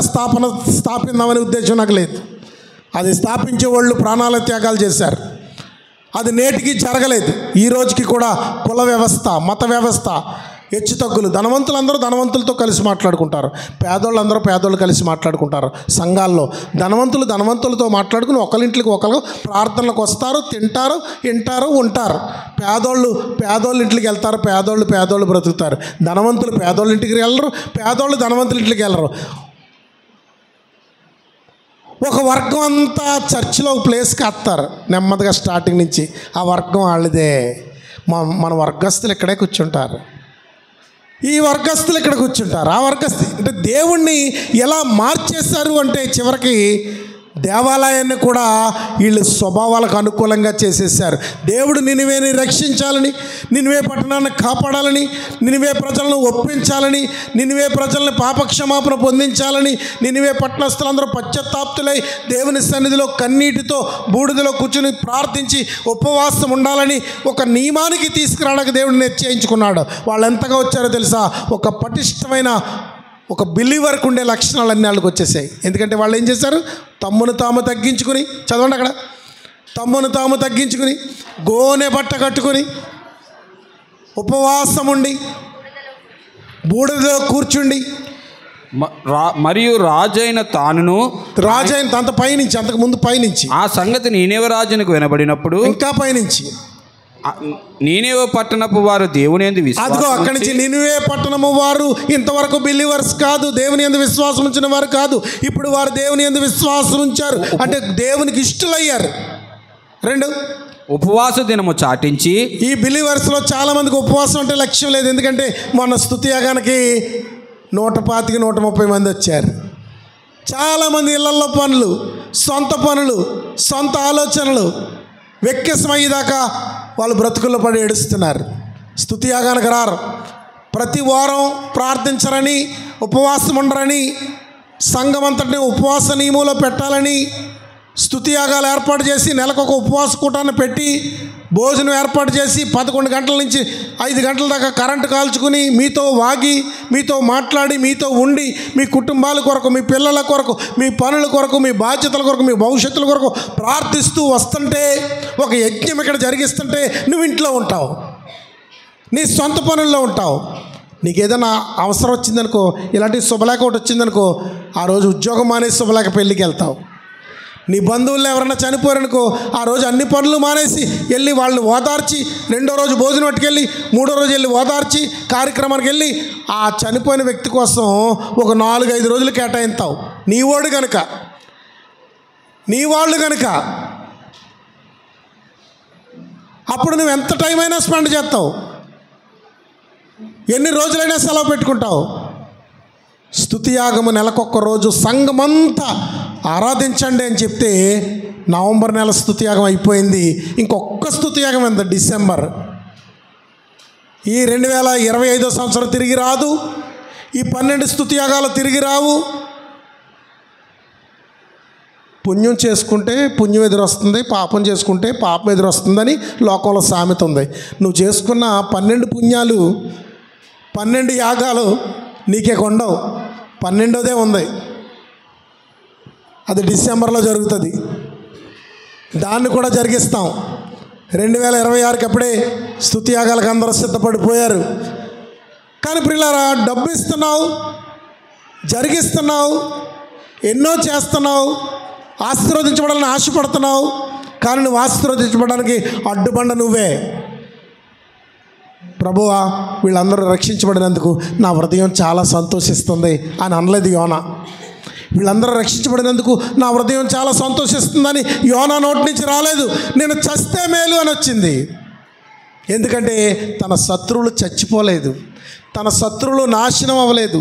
స్థాపిద్దామనే ఉద్దేశం నాకు లేదు. అది స్థాపించే వాళ్ళు ప్రాణాల త్యాగాలు చేశారు. అది నేటికి జరగలేదు. ఈ రోజుకి కూడా కుల వ్యవస్థ, మత వ్యవస్థ, హెచ్చు తగ్గులు, ధనవంతులందరూ ధనవంతులతో కలిసి మాట్లాడుకుంటారు, పేదోళ్ళందరూ పేదోళ్ళు కలిసి మాట్లాడుకుంటారు. సంఘాల్లో ధనవంతులతో మాట్లాడుకుని ఒకరింటికి ఒకరు ప్రార్థనలకు వస్తారు, తింటారు, వింటారు, ఉంటారు. పేదోళ్ళు ఇంటికి వెళ్తారు, పేదోళ్ళు బ్రతుకుతారు. ధనవంతులు పేదోళ్ళ ఇంటికి వెళ్ళరు, పేదోళ్ళు ధనవంతుల ఇంటికి వెళ్ళరు. ఒక వర్గం అంతా చర్చిలో ఒక ప్లేస్కి వస్తారు నెమ్మదిగా స్టార్టింగ్ నుంచి. ఆ వర్గం వాళ్ళదే. మన వర్గస్తులు ఇక్కడే కూర్చుంటారు, ఈ వర్గస్తులు ఇక్కడ కూర్చుంటారు. ఆ వర్గస్తులు అంటే దేవుణ్ణి ఎలా మార్చేశారు అంటే చివరికి దేవాలయాన్ని కూడా వీళ్ళు స్వభావాలకు అనుకూలంగా చేసేసారు. దేవుడు నినివేని రక్షించాలని, నినివే పట్టణాన్ని కాపాడాలని, నినివే ప్రజలను ఒప్పించాలని, నినివే ప్రజల్ని పాపక్షమాపణ పొందించాలని, నినివే పట్టణస్థులందరూ పశ్చాత్తాప్తులై దేవుని సన్నిధిలో కన్నీటితో బూడిదలో కూర్చుని ప్రార్థించి ఉపవాసం ఉండాలని ఒక నియమానికి తీసుకురావడానికి దేవుడు నిశ్చయించుకున్నాడు. వాళ్ళు ఎంతగా వచ్చారో తెలుసా? ఒక పటిష్టమైన ఒక బిలీవర్కి ఉండే లక్షణాలన్నీ వాళ్ళకి వచ్చేసాయి. ఎందుకంటే వాళ్ళు ఏం చేశారు? తమ్మును తాము తగ్గించుకుని, చదవండి అక్కడ, తమ్మును తాము తగ్గించుకుని గోనె బట్ట కట్టుకుని ఉపవాసం ఉండి బూడిదలో కూర్చుండి మరియు రాజైన తనతో పైనుంచి, అంతకు ముందు పైనుంచి ఆ సంగతి నీనేవే రాజునికి వినబడినప్పుడు ఇంకా పైనుంచి నీనేవే పట్టణపు వారు దేవుని యందు అదిగో అక్కడి నుంచి నినివే పట్టణము వారు ఇంతవరకు బిలీవర్స్ కాదు, దేవుని యందు విశ్వాసం ఉంచిన వారు కాదు. ఇప్పుడు వారు దేవుని యందు విశ్వాసం ఉంచారు అంటే దేవునికి ఇష్టలయ్యారు. 2 ఉపవాస దినము చాటించి, ఈ బిలీవర్స్లో చాలామందికి ఉపవాసం అంటే లక్ష్యం లేదు. ఎందుకంటే మన స్తుతి యాగానికి 125-130 మంది వచ్చారు. చాలామంది ఇళ్లలో పనులు, సొంత ఆలోచనలు వెక్కిసమయ్యేదాకా వాళ్ళు బ్రతుకుల్లో పడి ఏడుస్తున్నారు. స్తుతి యాగానికి రారు, ప్రతి వారం ప్రార్థించరని, ఉపవాసం ఉండరని, సంఘం అంతటిని ఉపవాస నియమంలో పెట్టాలని స్తుతియాగాలు ఏర్పాటు చేసి నెలకొక ఉపవాస కూటాన్ని పెట్టి భోజనం ఏర్పాటు చేసి 11 గంటల నుంచి 5 గంటల దాకా కరెంటు కాల్చుకుని మీతో వాగి, మీతో మాట్లాడి, మీతో ఉండి, మీ కుటుంబాల కొరకు, మీ పిల్లల కొరకు, మీ పనుల కొరకు, మీ బాధ్యతల కొరకు, మీ భవిష్యత్తుల కొరకు ప్రార్థిస్తూ వస్తుంటే, ఒక యజ్ఞం ఇక్కడ జరిగిస్తుంటే నువ్వు ఇంట్లో ఉంటావు, నీ సొంత పనుల్లో ఉంటావు. నీకు ఏదైనా అవసరం వచ్చిందనుకో, ఇలాంటి శుభలేఖ ఒకటి వచ్చిందనుకో, ఆ రోజు ఉద్యోగం మానేసి శుభలేఖ పెళ్ళికి వెళ్తావు. నీ బంధువుల్లో ఎవరైనా చనిపోయారనుకో, ఆ రోజు అన్ని పనులు మానేసి వెళ్ళి వాళ్ళని ఓదార్చి, 2వ రోజు భోజనం పట్టుకెళ్ళి 3వ రోజు వెళ్ళి ఓదార్చి కార్యక్రమానికి వెళ్ళి ఆ చనిపోయిన వ్యక్తి కోసం ఒక 4-5 రోజులు కేటాయిస్తావు. నీ వాడు కనుక, నీ వాళ్ళు కనుక అప్పుడు నువ్వు ఎంత టైం అయినా స్పెండ్ చేస్తావు, ఎన్ని రోజులైనా సెలవు పెట్టుకుంటావు. స్తుతియాగము నెలకొక్క రోజు సంఘమంతా ఆరాధించండి అని చెప్తే నవంబర్ నెల స్తుతియాగం అయిపోయింది. ఇంకొక స్తుతియాగం ఎంత, డిసెంబర్. ఈ 2025 సంవత్సరం తిరిగి రాదు. ఈ 12 స్తుతియాగాలు తిరిగి రావు. పుణ్యం చేసుకుంటే పుణ్యం ఎదురొస్తుంది, పాపం చేసుకుంటే పాపం ఎదురొస్తుందని లోకంలో సామెత ఉంది. నువ్వు చేసుకున్న 12 పుణ్యాలు, 12 యాగాలు నీకే కొండవు. 12వదే ఉంది, అది డిసెంబర్లో జరుగుతుంది. దాన్ని కూడా జరిగిస్తాం. 2026కి అప్పుడే స్తుతియాగాలకు అందరూ సిద్ధపడిపోయారు. కానీ ప్రియులారా, డబ్బు ఇస్తున్నావు, జరిగిస్తున్నావు, ఎన్నో చేస్తున్నావు, ఆశీర్వదించబడాలని ఆశపడుతున్నావు. కానీ నువ్వు ఆశీర్వదించబడడానికి అడ్డుబండ నువ్వే. ప్రభువా, వీళ్ళందరూ రక్షించబడినందుకు నా హృదయం చాలా సంతోషిస్తుంది అని అనలేదు యోనా. వీళ్ళందరూ రక్షించబడినందుకు నా హృదయం చాలా సంతోషిస్తుందని యోనా నోటి నుంచి రాలేదు. నేను చస్తే మేలు అని వచ్చింది. ఎందుకంటే తన శత్రువులు చచ్చిపోలేదు, తన శత్రువులు నాశనం అవ్వలేదు.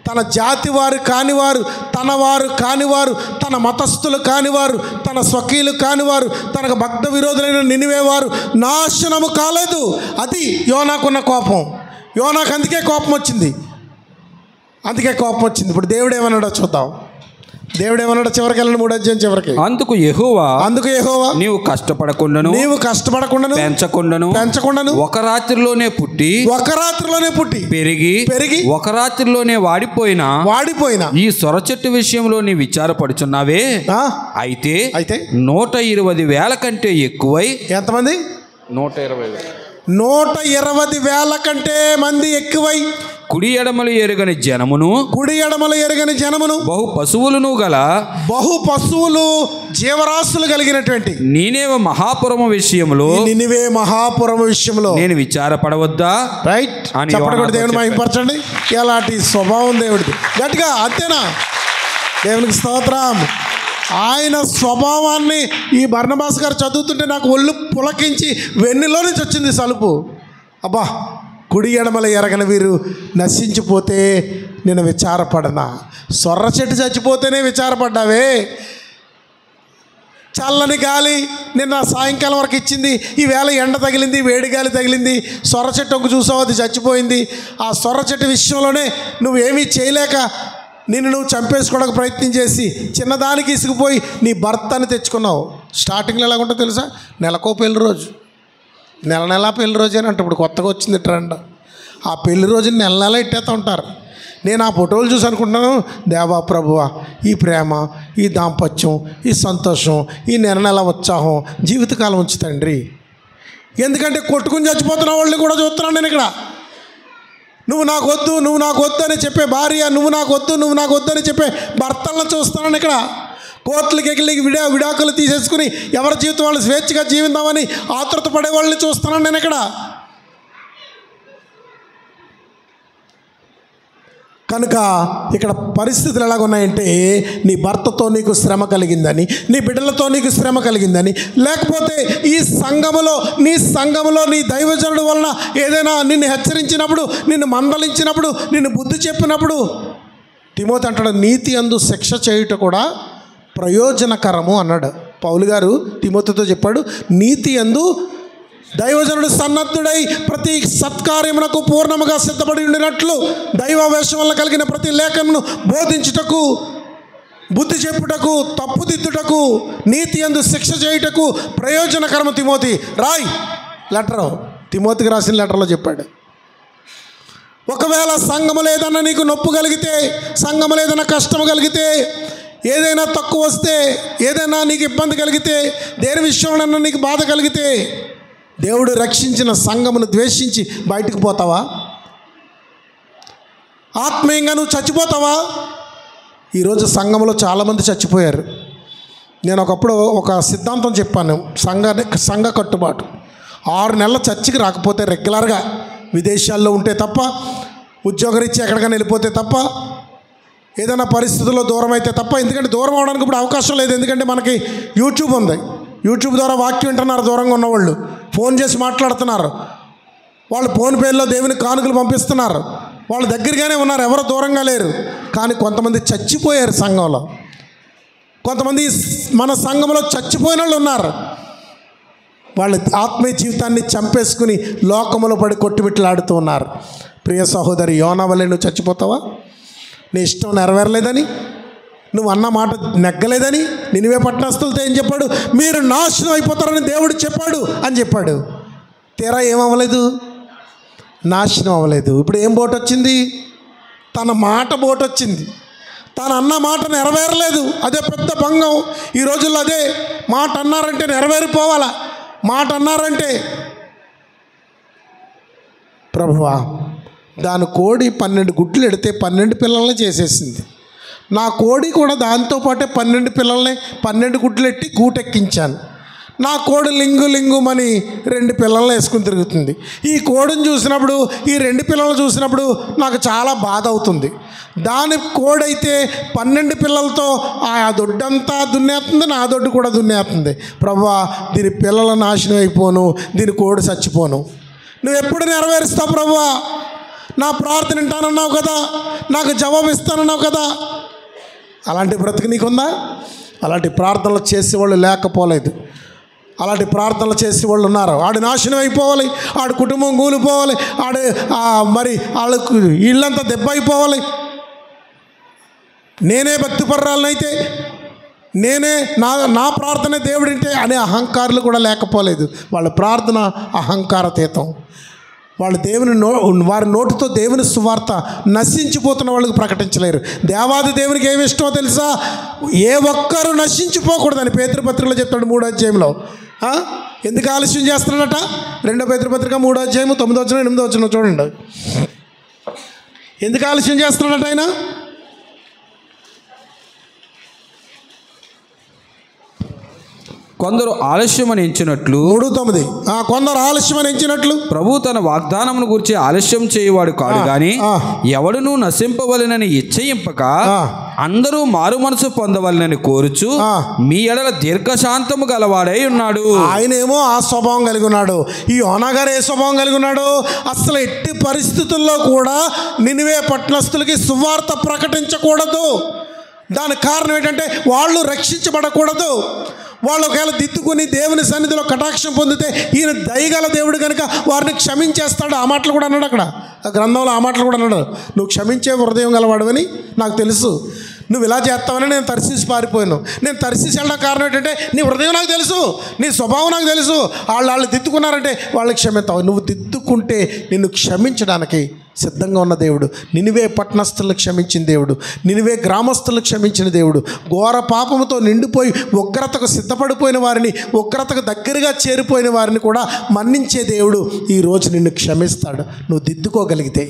తన జాతి వారు కానివారు, తన వారు కానివారు, తన మతస్థులు కానివారు, తన స్వకీయులు కానివారు, తనకు భక్త విరోధులైన నినివేవారు నాశనము కాలేదు. అది యోనాకున్న కోపం. యోనాకు అందుకే కోపం వచ్చింది. ఇప్పుడు దేవుడు ఏమన్నాడో చూద్దాం. దేవుడు ఏమన్నాడు చివరికి వెళ్ళండి, 3వ అధ్యాయం చివరికి. అందుకు యెహోవా నీవు కష్టపడకుండాను పెంచకుండాను ఒక రాత్రిలోనే పుట్టి పెరిగి ఒక రాత్రిలోనే వాడిపోయిన ఈ సొర చెట్టు విషయంలో నీ విచారపడుచున్నావే. అయితే 120,000 కంటే ఎక్కువై. ఎంతమంది? 120,000 కంటే మంది ఎక్కువై కుడి ఎడమలు ఎరుగని జనమును బహు పశువులు జీవరాశులు కలిగినటువంటి నీనేవే మహాపురము విషయంలో నేను విచారపడవద్దా? రైట్ అని దేవుని మహిమపరచండి. ఎలాంటి స్వభావం దేవుడిది. గట్టిగా అంతేనా? దేవునికి స్తోత్రం. ఆయన స్వభావాన్ని ఈ బర్నబాస్ గారు చదువుతుంటే నాకు ఒళ్ళు పులకించి వెన్నులో నుంచి వచ్చింది సలుపు. అబ్బా, కుడి ఎడమల ఎరగని వీరు నశించిపోతే నేను విచారపడనా? సొర్ర చెట్టు చచ్చిపోతేనే విచారపడ్డావే. చల్లని గాలి నిన్న సాయంకాలం వరకు ఇచ్చింది, ఈవేళ ఎండ తగిలింది, వేడి గాలి తగిలింది. సొర్ర చెట్టు ఒక చూసావు, అది చచ్చిపోయింది. ఆ సొర్ర చెట్టు విషయంలోనే నువ్వేమీ చేయలేక నువ్వు చంపేసుకోవడానికి ప్రయత్నం చేసి చిన్నదానికి ఇసుకుపోయి నీ భర్తని తెచ్చుకున్నావు. స్టార్టింగ్లో ఎలాగుంటుందో తెలుసా? నెలకో పెళ్లి రోజు, నెల పెళ్లి రోజు అని అంటే ఇప్పుడు కొత్తగా వచ్చింది ట్రెండ్. ఆ పెళ్లి రోజుని నెల ఇట్టేస్తూ ఉంటారు. నేను ఆ ఫోటోలు చూసి అనుకుంటున్నాను, దేవా ప్రభువా, ఈ ప్రేమ, ఈ దాంపత్యం, ఈ సంతోషం, ఈ నెల ఉత్సాహం జీవితకాలం ఉంచు తండ్రి. ఎందుకంటే కొట్టుకుని చచ్చిపోతున్న వాళ్ళని కూడా చూస్తున్నాను నేను ఇక్కడ. నువ్వు నాకు వద్దు అని చెప్పే భార్య, నువ్వు నాకు వద్దు అని చెప్పే భర్తలను చూస్తున్నాను ఇక్కడ. కోర్టులకి ఎగిలి విడాకులు తీసేసుకుని ఎవరి జీవితం వాళ్ళు స్వేచ్ఛగా జీవిద్దామని ఆతృత పడే వాళ్ళని చూస్తున్నాను నేను ఇక్కడ. కనుక ఇక్కడ పరిస్థితులు ఎలాగున్నాయంటే, నీ భర్తతో నీకు శ్రమ కలిగిందని, నీ బిడ్డలతో నీకు శ్రమ కలిగిందని, లేకపోతే ఈ నీ సంఘములో నీ దైవజనుడు వలన ఏదైనా నిన్ను హెచ్చరించినప్పుడు, నిన్ను మందలించినప్పుడు, నిన్ను బుద్ధి చెప్పినప్పుడు, తిమోతి అంటాడు, నీతి అందు శిక్ష చేయుట కూడా ప్రయోజనకరము అన్నాడు. పౌలు గారు తిమోతితో చెప్పాడు, నీతి అందు దైవజనుడు సన్నద్ధుడై ప్రతి సత్కార్యమునకు పూర్ణముగా సిద్ధపడి ఉండినట్లు దైవావేశం వల్ల కలిగిన ప్రతి లేఖను బోధించుటకు, బుద్ధి చెప్పుటకు, తప్పుదిద్దుటకు, నీతి యందు శిక్ష చేయుటకు ప్రయోజనకరము తిమోతి. రాయ్ లెటరు, తిమోతికి రాసిన లెటర్లో చెప్పాడు. ఒకవేళ సంఘములో ఏదన్నా నీకు నొప్పు కలిగితే, సంఘములో ఏదైనా కష్టము కలిగితే, ఏదైనా తక్కువ వస్తే, ఏదైనా నీకు ఇబ్బంది కలిగితే, దేని విషయంలో నీకు బాధ కలిగితే, దేవుడు రక్షించిన సంఘమును ద్వేషించి బయటకు పోతావా? ఆత్మీయంగా నువ్వు చచ్చిపోతావా? ఈరోజు సంఘంలో చాలామంది చచ్చిపోయారు. నేను ఒకప్పుడు ఒక సిద్ధాంతం చెప్పాను, సంఘ కట్టుబాటు. 6 నెలల చర్చికి రాకపోతే రెగ్యులర్గా, విదేశాల్లో ఉంటే తప్ప, ఉద్యోగరీత్యా ఎక్కడికైనా వెళ్ళిపోతే తప్ప, ఏదైనా పరిస్థితుల్లో దూరం అయితే తప్ప. ఎందుకంటే దూరం అవడానికి ఇప్పుడు అవకాశం లేదు. ఎందుకంటే మనకి యూట్యూబ్ ఉంది. యూట్యూబ్ ద్వారా వాక్యం వింటున్నారు. దూరంగా ఉన్నవాళ్ళు ఫోన్ చేసి మాట్లాడుతున్నారు. వాళ్ళు ఫోన్ పేర్లో దేవుని కానుకలు పంపిస్తున్నారు. వాళ్ళు దగ్గరగానే ఉన్నారు, ఎవరు దూరంగా లేరు. కానీ కొంతమంది చచ్చిపోయారు సంఘంలో. కొంతమంది మన సంఘంలో చచ్చిపోయిన వాళ్ళు ఉన్నారు. వాళ్ళ ఆత్మీయ జీవితాన్ని చంపేసుకుని లోకములో పడి కొట్టుమిట్లాడుతూ ఉన్నారు. ప్రియ సహోదరి, యోనా వల్లే నువ్వు చచ్చిపోతావా? నీ ఇష్టం నెరవేరలేదని, నువ్వు అన్న మాట నెగ్గలేదని నినివే పట్టణస్థులతో ఏం చెప్పాడు? మీరు నాశనం అయిపోతారని దేవుడు చెప్పాడు అని చెప్పాడు. తీరా ఏమవ్వలేదు, నాశనం అవ్వలేదు. ఇప్పుడు ఏం బోటు వచ్చింది? తన మాట బోటు వచ్చింది. తను అన్న మాట నెరవేరలేదు. అదే పెద్ద భంగం. ఈ రోజుల్లో అదే మాట అన్నారంటే నెరవేరిపోవాలా. మాట అన్నారంటే ప్రభువా, దాని కోడి 12 గుడ్లు ఎడితే 12 పిల్లల్ని చేసేసింది. నా కోడి కూడా దాంతోపాటే 12 పిల్లల్ని 12 గుడ్లు ఎట్టి గూటెక్కించాను. నా కోడి లింగుమని 2 పిల్లల్ని వేసుకుని తిరుగుతుంది. ఈ కోడిని చూసినప్పుడు, ఈ 2 పిల్లలు చూసినప్పుడు నాకు చాలా బాధ అవుతుంది. దాని కోడైతే 12 పిల్లలతో ఆ దొడ్డంతా దున్నేస్తుంది, నా దొడ్డు కూడా దున్నేస్తుంది. ప్రభువా, దీని పిల్లల నాశనం అయిపోను, దీని కోడి చచ్చిపోను. నువ్వు ఎప్పుడు నెరవేరుస్తావు ప్రభువా? నా ప్రార్థన వింటానన్నావు కదా, నాకు జవాబు ఇస్తానన్నావు కదా. అలాంటి బ్రతుకు నీకుందా? అలాంటి ప్రార్థనలు చేసేవాళ్ళు లేకపోలేదు. అలాంటి ప్రార్థనలు చేసేవాళ్ళు ఉన్నారు. ఆడు నాశనం అయిపోవాలి, ఆడు కుటుంబం కూలిపోవాలి, ఆడు మరి వాళ్ళకు ఇళ్ళంతా దెబ్బ అయిపోవాలి. నేనే భక్తిపర్రాలనైతే, నేనే నా ప్రార్థన దేవుడింటే అనే అహంకారులు కూడా లేకపోలేదు. వాళ్ళ ప్రార్థన అహంకారతీతం. వాళ్ళు వారి నోటితో దేవుని సువార్త నశించిపోతున్న వాళ్ళకి ప్రకటించలేరు. దేవాది దేవునికి ఏమి ఇష్టమో తెలుసా? ఏ ఒక్కరు నశించిపోకూడదని పేతురుపత్రికలో చెప్తాడు 3వ అధ్యాయంలో. ఎందుకు ఆలస్యం చేస్తున్నాడట? 2వ పేతురుపత్రిక 3వ అధ్యాయం 9వ వచనం 8వ వచనం చూడండి. ఎందుకు ఆలస్యం చేస్తున్నాడట ఆయన? కొందరు ఆలస్యమని ఎంచినట్లు 3:9 కొందరు ఆలస్యమని ఎంచినట్లు ప్రభు తన వాగ్దానమును గురించి ఆలస్యం చేయవాడు కాడు గాని ఎవడును నశింపవలెనని ఇచ్చయింపక అందరూ మారు మనసు పొందవలెనని కోరుచు మీ ఎడల దీర్ఘశాంతము గలవాడై ఉన్నాడు. ఆయనేమో ఆ స్వభావం కలిగి ఉన్నాడు. ఈ యోనా గారు ఏ స్వభావం కలిగి ఉన్నాడు? అసలు ఎట్టి పరిస్థితుల్లో కూడా నినివే పట్టణస్థులకి సువార్త ప్రకటించకూడదు. దానికి కారణం ఏంటంటే వాళ్ళు రక్షించబడకూడదు. వాళ్ళు ఒకవేళ దిద్దుకుని దేవుని సన్నిధిలో కటాక్షం పొందితే ఈయన దయగల దేవుడు కనుక వారిని క్షమించేస్తాడు. ఆ మాటలు కూడా అన్నాడు. అక్కడ ఆ గ్రంథంలో ఆ మాటలు కూడా అన్నాడు. నువ్వు క్షమించే హృదయం గలవాడవని నాకు తెలుసు. నువ్వు ఇలా చేస్తావని నేను తర్సీసి పారిపోయాను. నేను తర్సీసి వెళ్ళడం కారణం ఏంటంటే నీ హృదయం నాకు తెలుసు, నీ స్వభావం నాకు తెలుసు. వాళ్ళు దిద్దుకున్నారంటే వాళ్ళకి క్షమిస్తావు. నువ్వు దిద్దుకుంటే నిన్ను క్షమించడానికి సిద్ధంగా ఉన్న దేవుడు. నినివే పట్టణస్థులను క్షమించిన దేవుడు, నినివే గ్రామస్తులను క్షమించిన దేవుడు, ఘోర పాపముతో నిండిపోయి ఉగ్రతకు సిద్ధపడిపోయిన వారిని, ఉగ్రతకు దగ్గరగా చేరిపోయిన వారిని కూడా మన్నించే దేవుడు ఈరోజు నిన్ను క్షమిస్తాడు. నువ్వు దిద్దుకోగలిగితే.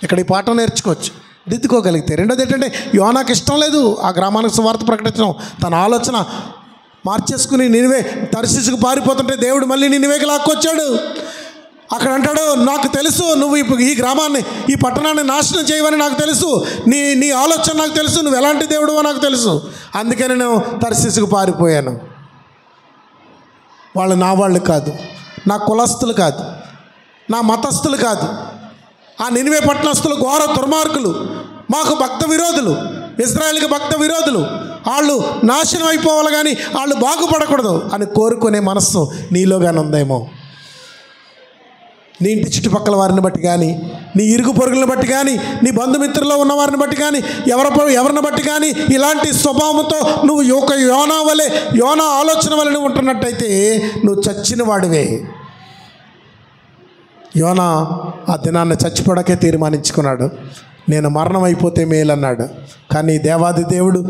ఇక్కడ ఈ పాఠం నేర్చుకోవచ్చు, దిద్దుకోగలిగితే. రెండోది ఏంటంటే యోనాకి ఇష్టం లేదు ఆ గ్రామానికి సువార్త ప్రకటించడం. తన ఆలోచన మార్చేసుకుని నినివే తర్సీసుకు పారిపోతుంటే దేవుడు మళ్ళీ నినివేకి లాక్కొచ్చాడు. అక్కడ అంటాడు, నాకు తెలుసు నువ్వు ఈ గ్రామాన్ని, ఈ పట్టణాన్ని నాశనం చేయవని నాకు తెలుసు, నీ ఆలోచన నాకు తెలుసు, నువ్వు ఎలాంటి దేవుడువో నాకు తెలుసు, అందుకని నేను తర్సీసుకు పారిపోయాను. వాళ్ళు నా వాళ్ళు కాదు, నా కులస్తులు కాదు, నా మతస్థులు కాదు. ఆ నినివే పట్టణస్థులు ఘోర దుర్మార్గులు, మాకు భక్త విరోధులు, ఇశ్రాయేలుకి భక్త విరోధులు. వాళ్ళు నాశనం అయిపోవాలి కానీ వాళ్ళు బాగుపడకూడదు అని కోరుకునే మనస్సు నీలోగానే ఉందేమో. నీ ఇంటి చుట్టుపక్కల వారిని బట్టి కానీ, నీ ఇరుగు పొరుగులను బట్టి కానీ, నీ బంధుమిత్రుల్లో ఉన్న వారిని బట్టి కానీ, ఎవరిని బట్టి కానీ ఇలాంటి స్వభావంతో నువ్వు యోనా వలె, యోనా ఆలోచన వలె నువ్వు ఉంటున్నట్టయితే నువ్వు చచ్చిన వాడివే. యోనా ఆ దినాన్ని చచ్చిపోవడాకే తీర్మానించుకున్నాడు. నేను మరణం అయిపోతే మేలన్నాడు. కానీ దేవాది దేవుడు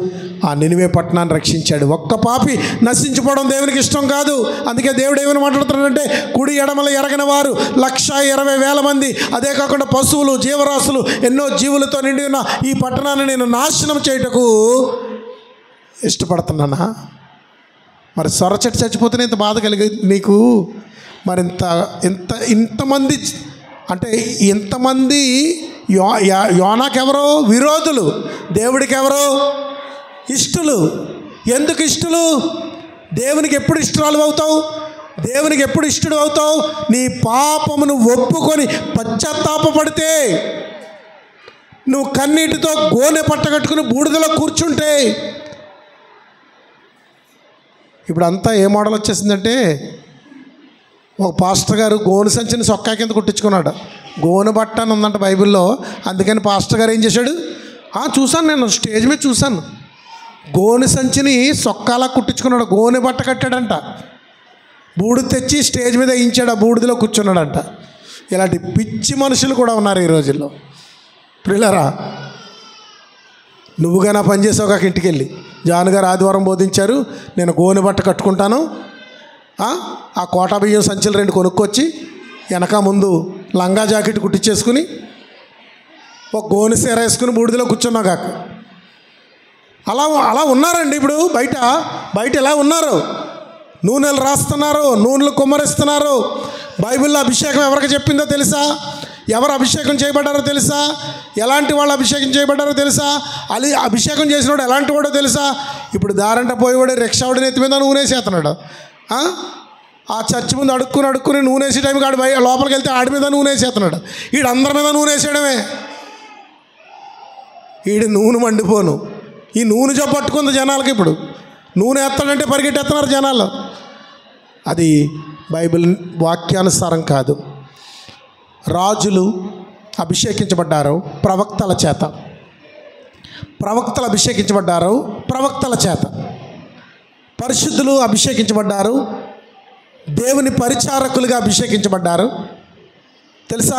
ఆ నినివే పట్టణాన్ని రక్షించాడు. ఒక్క పాపి నశించిపోవడం దేవునికి ఇష్టం కాదు. అందుకే దేవుడు ఏమని మాట్లాడుతున్నాడంటే, కుడి ఎడమల ఎరగని వారు 120,000 మంది, అదే కాకుండా పశువులు, జీవరాశులు, ఎన్నో జీవులతో నిండి ఉన్న ఈ పట్టణాన్ని నేను నాశనం చేయుటకు ఇష్టపడుతున్నానా? మరి సొరచెట్టు చచ్చిపోతేనే ఇంత బాధ కలిగి నీకు, మరి ఇంతమంది అంటే ఇంతమంది యోనాకెవరో విరోధులు, దేవుడికి ఎవరో ఇష్టలు. ఎందుకు ఇష్టలు? దేవునికి ఎప్పుడు ఇష్టరాలు అవుతావు? దేవునికి ఎప్పుడు ఇష్టడు అవుతావు? నీ పాపమును ఒప్పుకొని పశ్చాత్తాపపడితే, నువ్వు కన్నీటితో గోనె పట్టగట్టుకుని బూడిదలో కూర్చుంటే. ఇప్పుడు అంతా ఏ మోడల్ వచ్చేసిందంటే, ఒక పాస్టర్ గారు గోను సంచిని సొక్కా కింద కుట్టించుకున్నాడు. గోను బట్ట అని ఉందంట బైబిల్లో. అందుకని పాస్టర్ గారు ఏం చేశాడు, చూశాను, నేను స్టేజ్ మీద చూశాను, గోను సంచిని సొక్కాలా కుట్టించుకున్నాడు, గోనె బట్ట కట్టాడంట, బూడిద తెచ్చి స్టేజ్ మీద వేయించాడు, ఆ బూడిదలో కూర్చున్నాడంట. ఇలాంటి పిచ్చి మనుషులు కూడా ఉన్నారు ఈ రోజుల్లో. ప్రియులారా, నువ్వుగా నా పని చేసావు కాక ఇంటికి వెళ్ళి, జాన్ గారు ఆదివారం బోధించారు, నేను గోనె బట్ట కట్టుకుంటాను, ఆ కోటా బియ్యం సంచులు 2 కొనుక్కొచ్చి వెనక ముందు లంగా జాకెట్ కుట్టించేసుకుని ఒక గోనె సీర వేసుకుని బూడిదలో కూర్చున్నా కాక. అలా ఉన్నారండి ఇప్పుడు బయట ఎలా ఉన్నారు? నూనెలు రాస్తున్నారు, నూనెలు కుమ్మరిస్తున్నారు. బైబిల్లో అభిషేకం ఎవరికి చెప్పిందో తెలుసా? ఎవరు అభిషేకం చేయబడ్డారో తెలుసా? ఎలాంటి వాళ్ళు అభిషేకం చేయబడ్డారో తెలుసా? అభిషేకం చేసినవాడు ఎలాంటి వాడో తెలుసా? ఇప్పుడు దారంట పోయేవాడు రిక్షావాడిని ఎత్తి మీద నూనె వేసేస్తున్నాడు. ఆ చర్చి ముందు అడుక్కుని నూనె వేసే టైంకి ఆడు లోపలికి వెళ్తే ఆడి మీద నూనె వేసేస్తున్నాడు. ఈడు అందరి మీద నూనె వేసేయడమే. ఈడు నూనె మండిపోను. ఈ నూనె పట్టుకుంది జనాలకి. ఇప్పుడు నూనె ఎత్తాడంటే పరిగెట్టేస్తున్నారు జనాలు. అది బైబిల్ వాక్యానుసారం కాదు. రాజులు అభిషేకించబడ్డారు ప్రవక్తల చేత, ప్రవక్తలు అభిషేకించబడ్డారు ప్రవక్తల చేత, పరిశుద్ధులు అభిషేకించబడ్డారు, దేవుని పరిచారకులుగా అభిషేకించబడ్డారు. తెలుసా?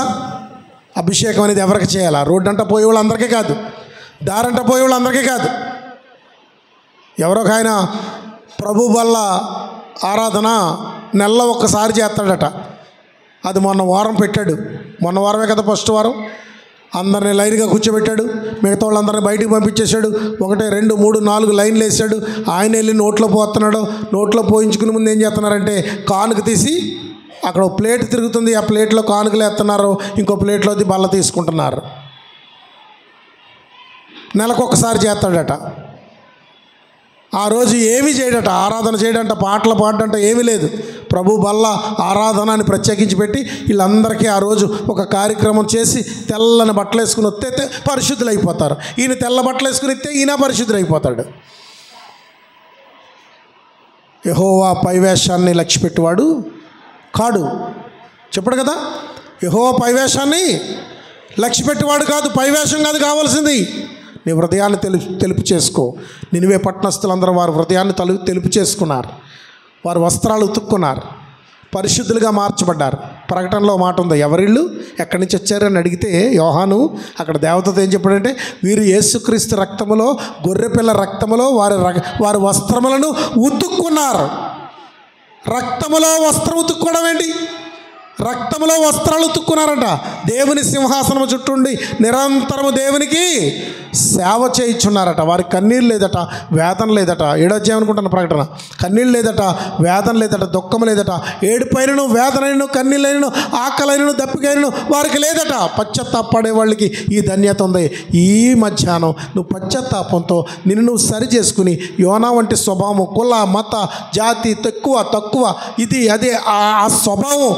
అభిషేకం అనేది ఎవరికి చేయాలా? రోడ్డు అంట పోయే వాళ్ళందరికీ కాదు, దారంట పోయే వాళ్ళందరికీ కాదు. ఎవరో ఆయన ప్రభు వల్ల ఆరాధన నెలలో ఒక్కసారి చేస్తాడట. అది మొన్న వారం పెట్టాడు. మొన్న వారమే కదా ఫస్ట్ వారం. అందరినీ లైన్గా కూర్చోబెట్టాడు, మిగతా వాళ్ళందరినీ బయటికి పంపించేశాడు. 1 2 3 4 లైన్లు వేసాడు. ఆయన వెళ్ళి నోట్లో పోతున్నాడు. నోట్లో పోయించుకునే ముందు ఏం చేస్తున్నారంటే, కానుక తీసి అక్కడ ఒక ప్లేట్ తిరుగుతుంది, ఆ ప్లేట్లో కానుకలు వేస్తున్నారు, ఇంకో ప్లేట్లోది బల్ల తీసుకుంటున్నారు. నెలకొకసారి చేస్తాడట. ఆ రోజు ఏమీ చేయడట, ఆరాధన చేయడంట, పాటలు పాడడంట, ఏమీ లేదు. ప్రభు బల్ల ఆరాధన అని ప్రత్యేకించి పెట్టి వీళ్ళందరికీ ఆ రోజు ఒక కార్యక్రమం చేసి తెల్లని బట్టలు వేసుకుని వస్తే పరిశుద్ధులు అయిపోతారు. ఈయన తెల్ల బట్టలు వేసుకుని వస్తే ఈయన పరిశుద్ధులు అయిపోతాడు. యెహోవా పైవేషాన్ని లక్ష్యపెట్టువాడు కాడు. చెప్పడు కదా, యెహోవా పైవేషాన్ని లక్ష్యపెట్టువాడు కాదు. పైవేషం కాదు కావాల్సింది. నీ హృదయాన్ని తెలుపు చేసుకో. నినివే పట్టణస్థులందరూ వారి హృదయాన్ని తెలుపు చేసుకున్నారు. వారు వస్త్రాలు ఉతుక్కున్నారు, పరిశుద్ధులుగా మార్చబడ్డారు. ప్రకటనలో మాట ఉంది, ఎవరిళ్ళు ఎక్కడి నుంచి వచ్చారని అడిగితే యోహాను అక్కడ దేవతతో ఏం చెప్పాడంటే, వీరు యేసుక్రీస్తు రక్తములో, గొర్రెపిల్ల రక్తములో వారి వస్త్రములను ఉతుక్కున్నారు. రక్తములో వస్త్రం ఉతుక్కోవడం ఏంటి? రక్తములో వస్త్రాలు ఉతుక్కున్నారంట. దేవుని సింహాసనం చుట్టూండి నిరంతరము దేవునికి సేవ చేయించున్నారట. వారికి కన్నీళ్ళు లేదట, వేదన లేదట. ఏడొచ్చాయనుకుంటున్న ప్రకటన. కన్నీళ్ళు లేదట, వేదన లేదట, దుఃఖం లేదట, ఏడుపైనను, వేదనైనను, కన్నీళ్ళైనను, ఆకలైనను, దప్పికైనను వారికి లేదట. పశ్చాత్తాపడే వాళ్ళకి ఈ ధన్యత ఉంది. ఈ మధ్యాహ్నం నువ్వు పశ్చాత్తాపంతో నిన్ను నువ్వు సరి చేసుకుని, యోనా వంటి స్వభావం, కుల, మత, జాతి, తక్కువ ఇది అదే ఆ స్వభావం,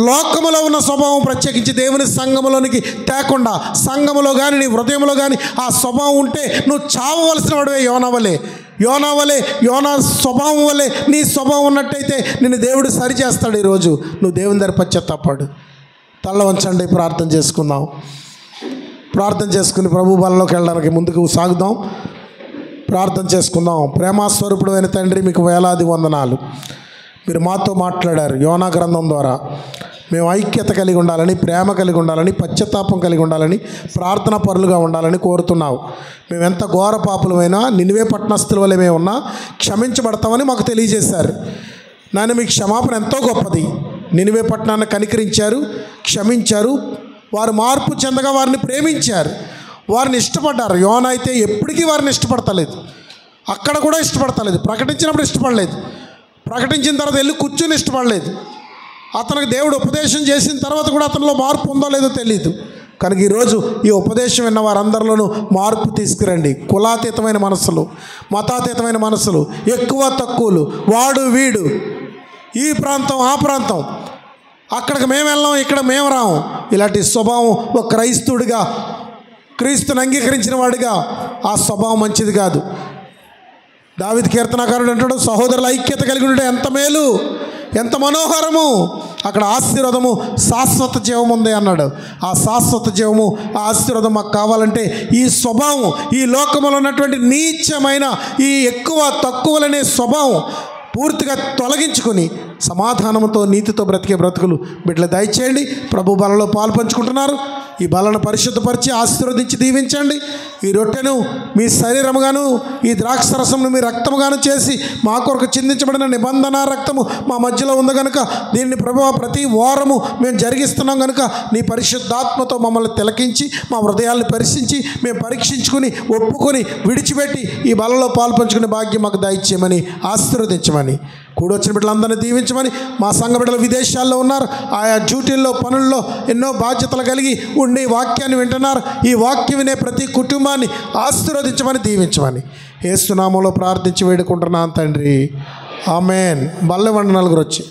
లోకములో ఉన్న స్వభావం ప్రత్యేకించి దేవుని సంఘములోనికి తేకుండా, సంఘములో కానీ నీ హృదయంలో కానీ ఆ స్వభావం ఉంటే నువ్వు చావవలసిన వాడివే. యోనా వలె యోనా స్వభావం వలె నీ స్వభావం ఉన్నట్టయితే నిన్ను దేవుడు సరి చేస్తాడు. ఈరోజు నువ్వు దేవుని దగ్గర పశ్చాత్తాపడు. తల్ల వంచండి, ప్రార్థన చేసుకుందాం. ప్రార్థన చేసుకుని ప్రభు బలంలోకి వెళ్ళడానికి ముందుకు సాగుదాం. ప్రార్థన చేసుకుందాం. ప్రేమస్వరూపుడు అయిన తండ్రి, మీకు వేలాది వందనాలు. మీరు మాతో మాట్లాడారు యోనా గ్రంథం ద్వారా. మేము ఐక్యత కలిగి ఉండాలని, ప్రేమ కలిగి ఉండాలని, పశ్చాత్తాపం కలిగి ఉండాలని, ప్రార్థన పరులుగా ఉండాలని కోరుతున్నావు. మేము ఎంత ఘోర పాపులమైనా, నినివే పట్టణస్థుల వలె మేము ఉన్నా క్షమించబడతామని మాకు తెలియజేశారు. నాయన, మీకు క్షమాపణ ఎంతో గొప్పది. నినివే పట్టణాన్ని కనికరించారు, క్షమించారు. వారు మార్పు చెందగా వారిని ప్రేమించారు, వారిని ఇష్టపడ్డారు. యోనా అయితే ఎప్పటికీ వారిని ఇష్టపడతలేదు. అక్కడ కూడా ఇష్టపడతలేదు. ప్రకటించినప్పుడు ఇష్టపడలేదు, ప్రకటించిన తర్వాత వెళ్ళి కూర్చొని ఇష్టపడలేదు. అతనికి దేవుడు ఉపదేశం చేసిన తర్వాత కూడా అతనిలో మార్పు ఉందో లేదో తెలియదు. కనుక ఈరోజు ఈ ఉపదేశం విన్న వారందరిలోనూ మార్పు తీసుకురండి. కులాతీతమైన మనసులు, మతాతీతమైన మనసులు, ఎక్కువ తక్కువలు, వాడు వీడు, ఈ ప్రాంతం ఆ ప్రాంతం, అక్కడికి మేము వెళ్ళాం, ఇక్కడ మేము రాము, ఇలాంటి స్వభావం ఒక క్రైస్తవుడిగా, క్రీస్తుని అంగీకరించిన వాడిగా ఆ స్వభావం మంచిది కాదు. దావీదు కీర్తనకారుడు అంటాడు, సహోదరుల ఐక్యత కలిగి ఉంటే ఎంత మేలు, ఎంత మనోహరము, అక్కడ ఆశీర్వాదము, శాశ్వత జీవం ఉంది అన్నాడు. ఆ శాశ్వత జీవము, ఆ ఆశీర్వాదం మాకు కావాలంటే ఈ స్వభావం, ఈ లోకంలో ఉన్నటువంటి నీచమైన ఈ ఎక్కువ తక్కువలనే స్వభావం పూర్తిగా తొలగించుకొని సమాధానంతో, నీతితో బ్రతికే బ్రతుకులు బిడ్డలు దయచేయండి. ప్రభు బలలో పాలు పంచుకుంటున్నారు. ఈ బలను పరిశుద్ధపరిచి ఆశీర్వదించి దీవించండి. ఈ రొట్టెను మీ శరీరముగాను, ఈ ద్రాక్ష రసమును మీ రక్తముగాను చేసి మా కొరకు చిందించబడిన నిబంధన రక్తము మా మధ్యలో ఉంది కనుక దీన్ని ప్రభువా ప్రతి వారము మేము జరిగిస్తున్నాం కనుక నీ పరిశుద్ధాత్మతో మమ్మల్ని తిలకించి మా హృదయాలను పరిశీలించి మేము పరీక్షించుకుని ఒప్పుకొని విడిచిపెట్టి ఈ బలలో పాలు పంచుకునే భాగ్యం మాకు దయచేయమని, ఆశీర్వదించమని, కూడొచ్చిన బిడ్డలందరినీ దీవించమని. మా సంఘ బిడ్డలు విదేశాల్లో ఉన్నారు, ఆయా డ్యూటీల్లో, పనుల్లో ఎన్నో బాధ్యతలు కలిగి ఉండి వాక్యాన్ని వింటున్నారు. ఈ వాక్యం వినే ప్రతి కుటుంబాన్ని ఆశీర్వదించమని, దీవించమని యేసు నామములో ప్రార్థించి వేడుకుంటున్నాను తండ్రి. ఆమెన్. బల్లె వండ నలుగురు వచ్చి